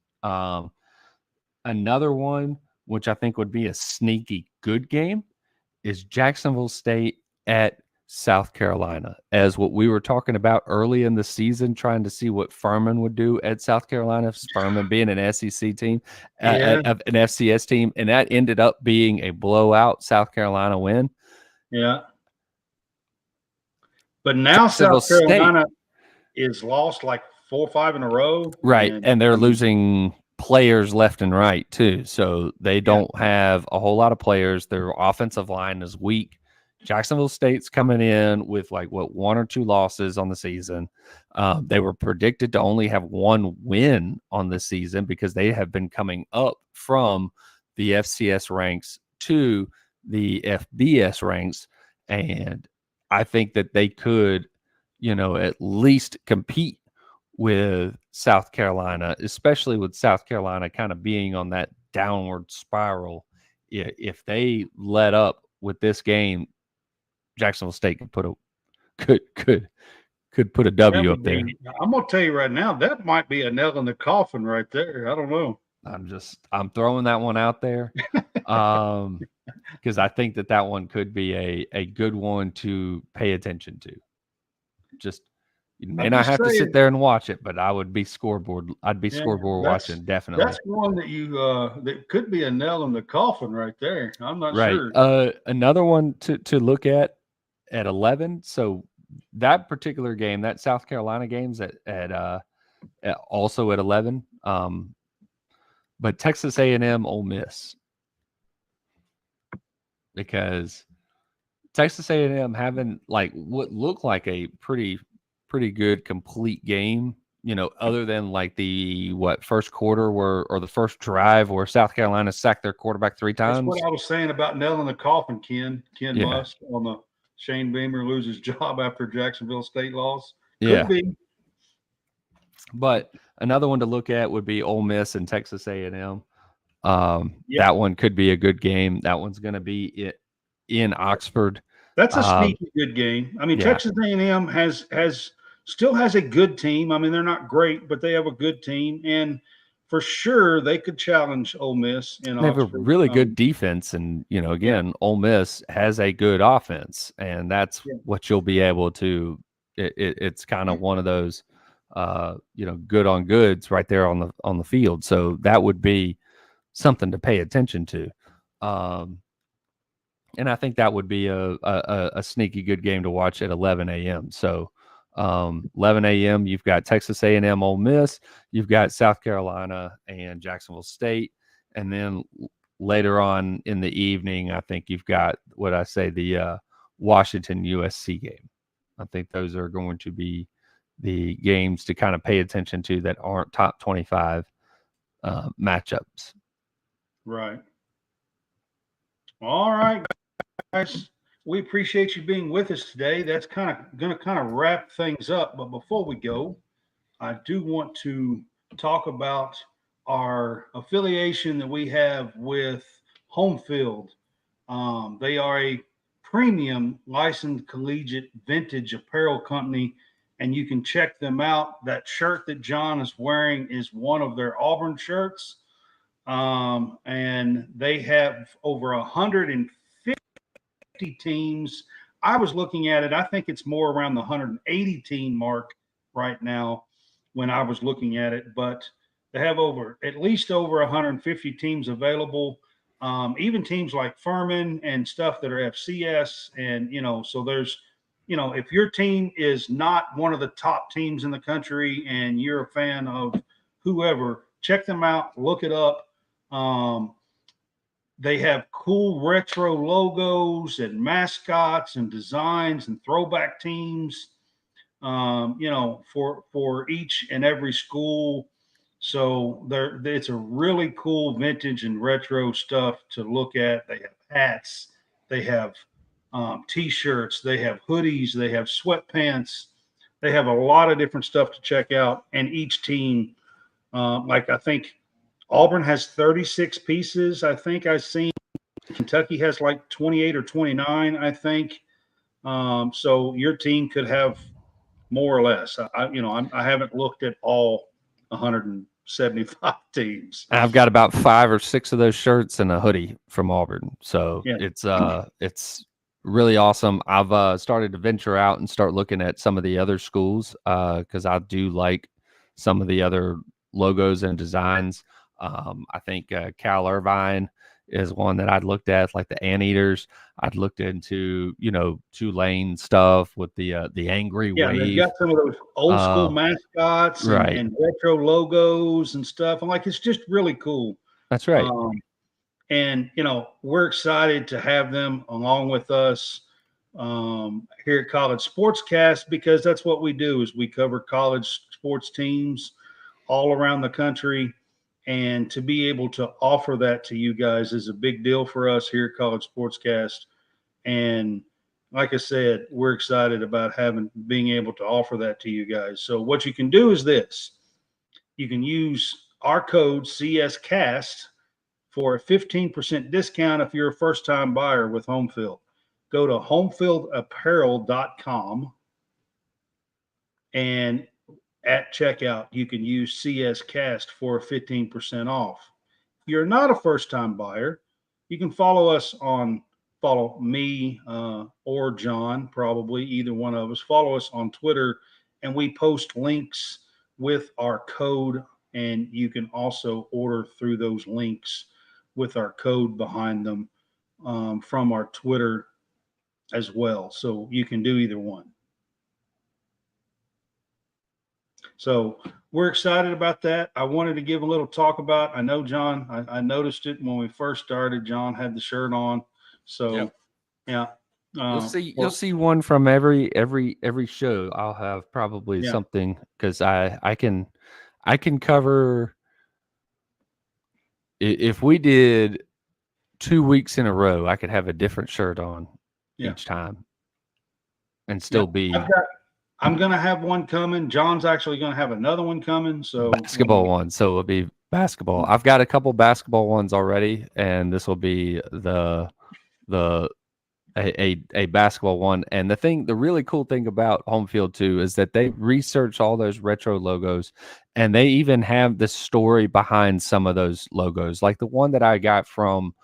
Another one, which I think would be a sneaky good game, is Jacksonville State at South Carolina. As what we were talking about early in the season, trying to see what Furman would do at South Carolina, Furman being an SEC team, an FCS team, and that ended up being a blowout South Carolina win. Yeah. But now South Carolina is lost like 4 or 5 in a row. Right. And they're losing players left and right too. So they don't have a whole lot of players. Their offensive line is weak. Jacksonville State's coming in with 1 or 2 losses on the season. They were predicted to only have 1 win on the season because they have been coming up from the FCS ranks to the FBS ranks. And I think that they could, at least compete with South Carolina, especially with South Carolina kind of being on that downward spiral. If they let up with this game, Jacksonville State could put a W up there. I'm gonna tell you right now, that might be a nail in the coffin right there. I don't know. I'm throwing that one out there because I think that one could be a good one to pay attention to. Just You may I'm not just have to saying, sit there and watch it, but I would be scoreboard. I'd be yeah, scoreboard watching, definitely. that's one that you that could be a nail in the coffin right there. I'm not Right. sure. Another one to look at 11. So that particular game, that South Carolina game's also at 11. But Texas A&M Ole Miss, because Texas A&M having like what looked like a pretty good complete game, other than like the first quarter or the first drive where South Carolina sacked their quarterback 3 That's times. what I was saying about nail in the coffin, Ken Yeah. Musk on the Shane Beamer loses job after Jacksonville State loss. Yeah. Could be. But another one to look at would be Ole Miss and Texas A&M. Yeah. That one could be a good game. That one's going to be in Oxford. That's a sneaky good game. I mean, yeah. Texas A&M still has a good team. I mean, they're not great, but they have a good team, and for sure they could challenge Ole Miss in They have a Oxford. really good defense, and again, Ole Miss has a good offense, and that's what you'll be able to. It's kind of one of those, good on goods right there on the field. So that would be something to pay attention to. And I think that would be a sneaky good game to watch at 11 a.m. So 11 a.m. you've got Texas A&M, Ole Miss, you've got South Carolina and Jacksonville State, and then later on in the evening, I think you've got the Washington USC game. I think those are going to be the games to kind of pay attention to that aren't top 25 matchups. Right. All right, guys. We appreciate you being with us today. That's going to wrap things up. But before we go, I do want to talk about our affiliation that we have with Home Field. They are a premium licensed collegiate vintage apparel company, and you can check them out. That shirt that John is wearing is one of their Auburn shirts. And they have over 150 teams. I was looking at it. I think it's more around the 180 team mark right now when I was looking at it, but they have at least over 150 teams available. Even teams like Furman and stuff that are FCS. And, so there's, if your team is not one of the top teams in the country and you're a fan of whoever, check them out, look it up. They have cool retro logos and mascots and designs and throwback teams, for each and every school. So it's a really cool vintage and retro stuff to look at. They have hats, they have T-shirts, they have hoodies, they have sweatpants. They have a lot of different stuff to check out. And each team, I think Auburn has 36 pieces. I think I've seen Kentucky has like 28 or 29, I think. So your team could have more or less. I haven't looked at all 175 teams. I've got about 5 or 6 of those shirts and a hoodie from Auburn. So it's really awesome. I've started to venture out and start looking at some of the other schools because I do like some of the other logos and designs. I think Cal Irvine is one that I'd looked at, like the Anteaters. I'd looked into, Tulane stuff with the Angry Wave. They've got some of those old school mascots and retro logos and stuff. I'm like, it's just really cool. That's right. And we're excited to have them along with us here at College SportsCast, because that's what we do is we cover college sports teams all around the country. And to be able to offer that to you guys is a big deal for us here at College SportsCast. And like I said, we're excited about being able to offer that to you guys. So what you can do is this. You can use our code CSCast for a 15% discount if you're a first-time buyer with Homefield. Go to homefieldapparel.com, and at checkout, you can use CSCast for 15% off. If you're not a first-time buyer, you can follow me or John, probably either one of us. Follow us on Twitter and we post links with our code, and you can also order through those links with our code behind them from our Twitter as well. So you can do either one. So we're excited about that. I wanted to give a little talk about. I know John. I noticed it when we first started. John had the shirt on. So yeah. You'll see one from every show. I'll have probably something, because I can cover. If we did 2 weeks in a row, I could have a different shirt on each time and still be. I'm going to have one coming. John's actually going to have another one coming. So basketball one. So it'll be basketball. I've got a couple basketball ones already, and this will be a basketball one. And the really cool thing about Home Field too is that they research all those retro logos, and they even have the story behind some of those logos. Like the one that I got from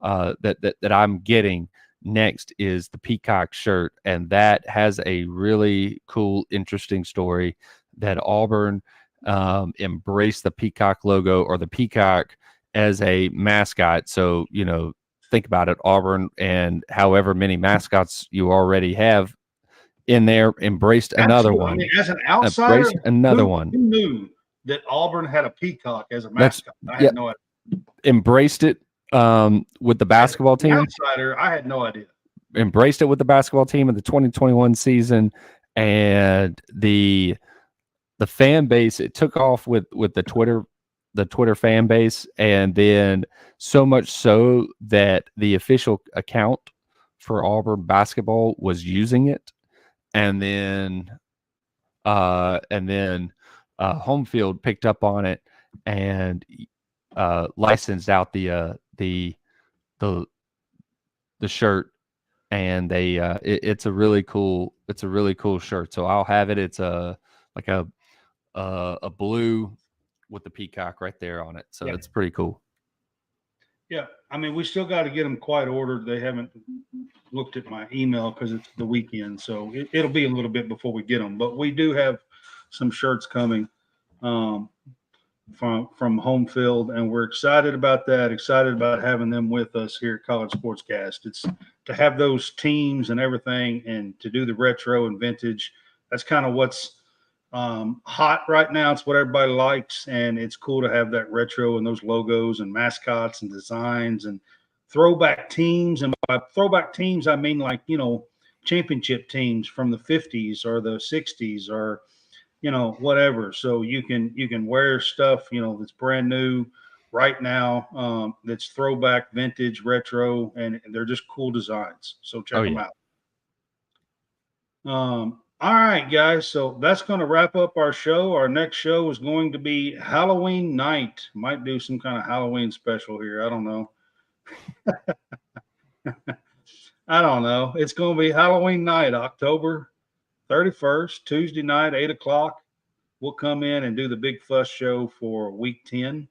that I'm getting next is the Peacock shirt, and that has a really cool, interesting story that Auburn embraced the Peacock logo, or the Peacock as a mascot. So, think about it, Auburn and however many mascots you already have in there embraced another one. I mean, as an outsider, embraced another one. Who knew that Auburn had a peacock as a mascot? I had no idea. Embraced it with the basketball team. Outsider, I had no idea. Embraced it with the basketball team in the 2021 season, and the fan base, it took off with the Twitter fan base, and then so much so that the official account for Auburn basketball was using it, and then Home Field picked up on it and licensed out the shirt, and it's a really cool shirt. So I'll have it. It's a blue with the peacock right there on it. So it's pretty cool. Yeah. I mean, we still got to get them quite ordered. They haven't looked at my email because it's the weekend. So it'll be a little bit before we get them, but we do have some shirts coming from Home Field, and we're excited about that. Excited about having them with us here at College SportsCast. It's to have those teams and everything, and to do the retro and vintage. That's kind of what's hot right now. It's what everybody likes, and it's cool to have that retro and those logos and mascots and designs and throwback teams. And by throwback teams, I mean like, championship teams from the 50s or the 60s or whatever. So you can wear stuff that's brand new right now, that's throwback, vintage, retro, and they're just cool designs. So check them out. All right, guys. So that's going to wrap up our show. Our next show is going to be Halloween night. Might do some kind of Halloween special here. I don't know. I don't know. It's going to be Halloween night, October 31st, Tuesday night, 8:00. We'll come in and do the Big Fuss show for week 10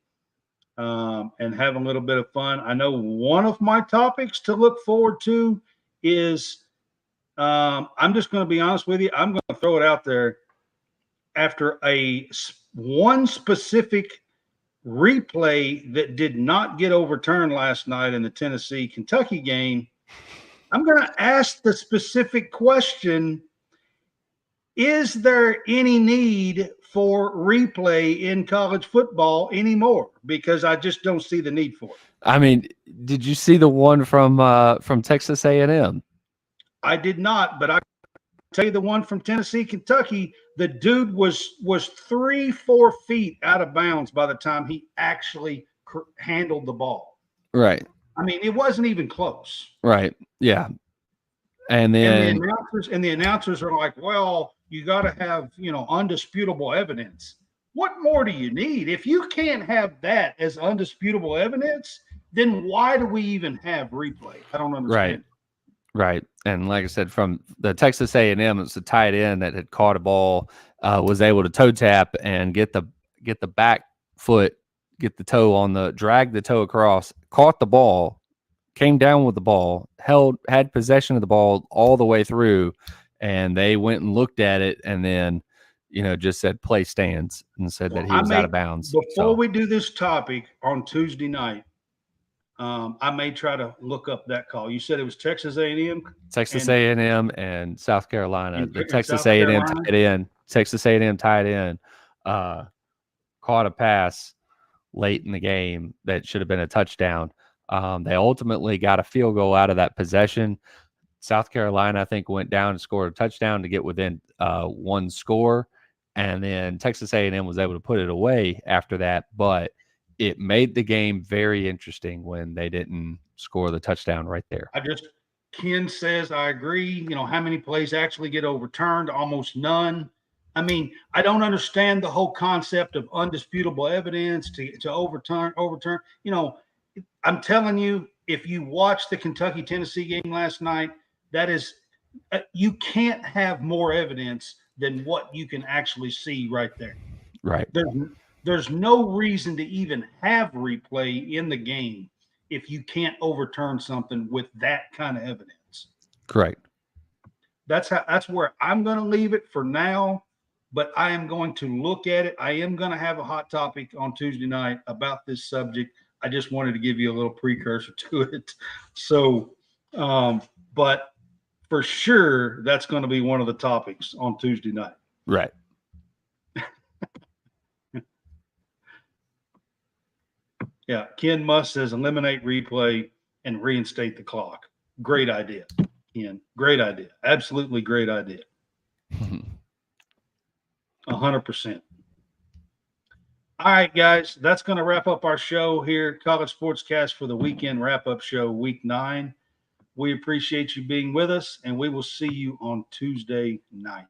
and have a little bit of fun. I know one of my topics to look forward to is I'm just going to be honest with you. I'm going to throw it out there. After one specific replay that did not get overturned last night in the Tennessee-Kentucky game, I'm going to ask the specific question: is there any need for replay in college football anymore? Because I just don't see the need for it. I mean, did you see the one from Texas A&M? I did not, but I tell you the one from Tennessee, Kentucky, the dude was 3-4 feet out of bounds by the time he actually handled the ball. Right. I mean, it wasn't even close. Right. Yeah. And then the announcers are like, well, you got to have, undisputable evidence. What more do you need? If you can't have that as undisputable evidence, then why do we even have replay? I don't understand. Right. And like I said, from the Texas A&M, it's a tight end that had caught a ball, was able to toe tap and get the back foot, get the toe drag the toe across, caught the ball, came down with the ball, had possession of the ball all the way through, and they went and looked at it, and then just said play stands and said that he was out of bounds. Before we do this topic on Tuesday night, I may try to look up that call. You said it was Texas A&M? Texas A&M and South Carolina. The Texas South A&M Carolina? tight end. Texas A&M tight end caught a pass late in the game that should have been a touchdown. They ultimately got a field goal out of that possession. South Carolina, I think, went down and scored a touchdown to get within one score. And then Texas A&M was able to put it away after that. But it made the game very interesting when they didn't score the touchdown right there. Ken says, I agree. How many plays actually get overturned? Almost none. I mean, I don't understand the whole concept of undisputable evidence to overturn. I'm telling you, if you watched the Kentucky-Tennessee game last night, that is, you can't have more evidence than what you can actually see right there. Right. There's no reason to even have replay in the game if you can't overturn something with that kind of evidence. Correct. That's where I'm going to leave it for now, but I am going to look at it. I am going to have a hot topic on Tuesday night about this subject. I just wanted to give you a little precursor to it. So, but for sure, that's going to be one of the topics on Tuesday night. Right. Yeah, Ken Musk says eliminate replay and reinstate the clock. Great idea, Ken. Great idea. Absolutely great idea. 100%. All right, guys, that's going to wrap up our show here, College SportsCast, for the weekend wrap-up show, Week 9. We appreciate you being with us, and we will see you on Tuesday night.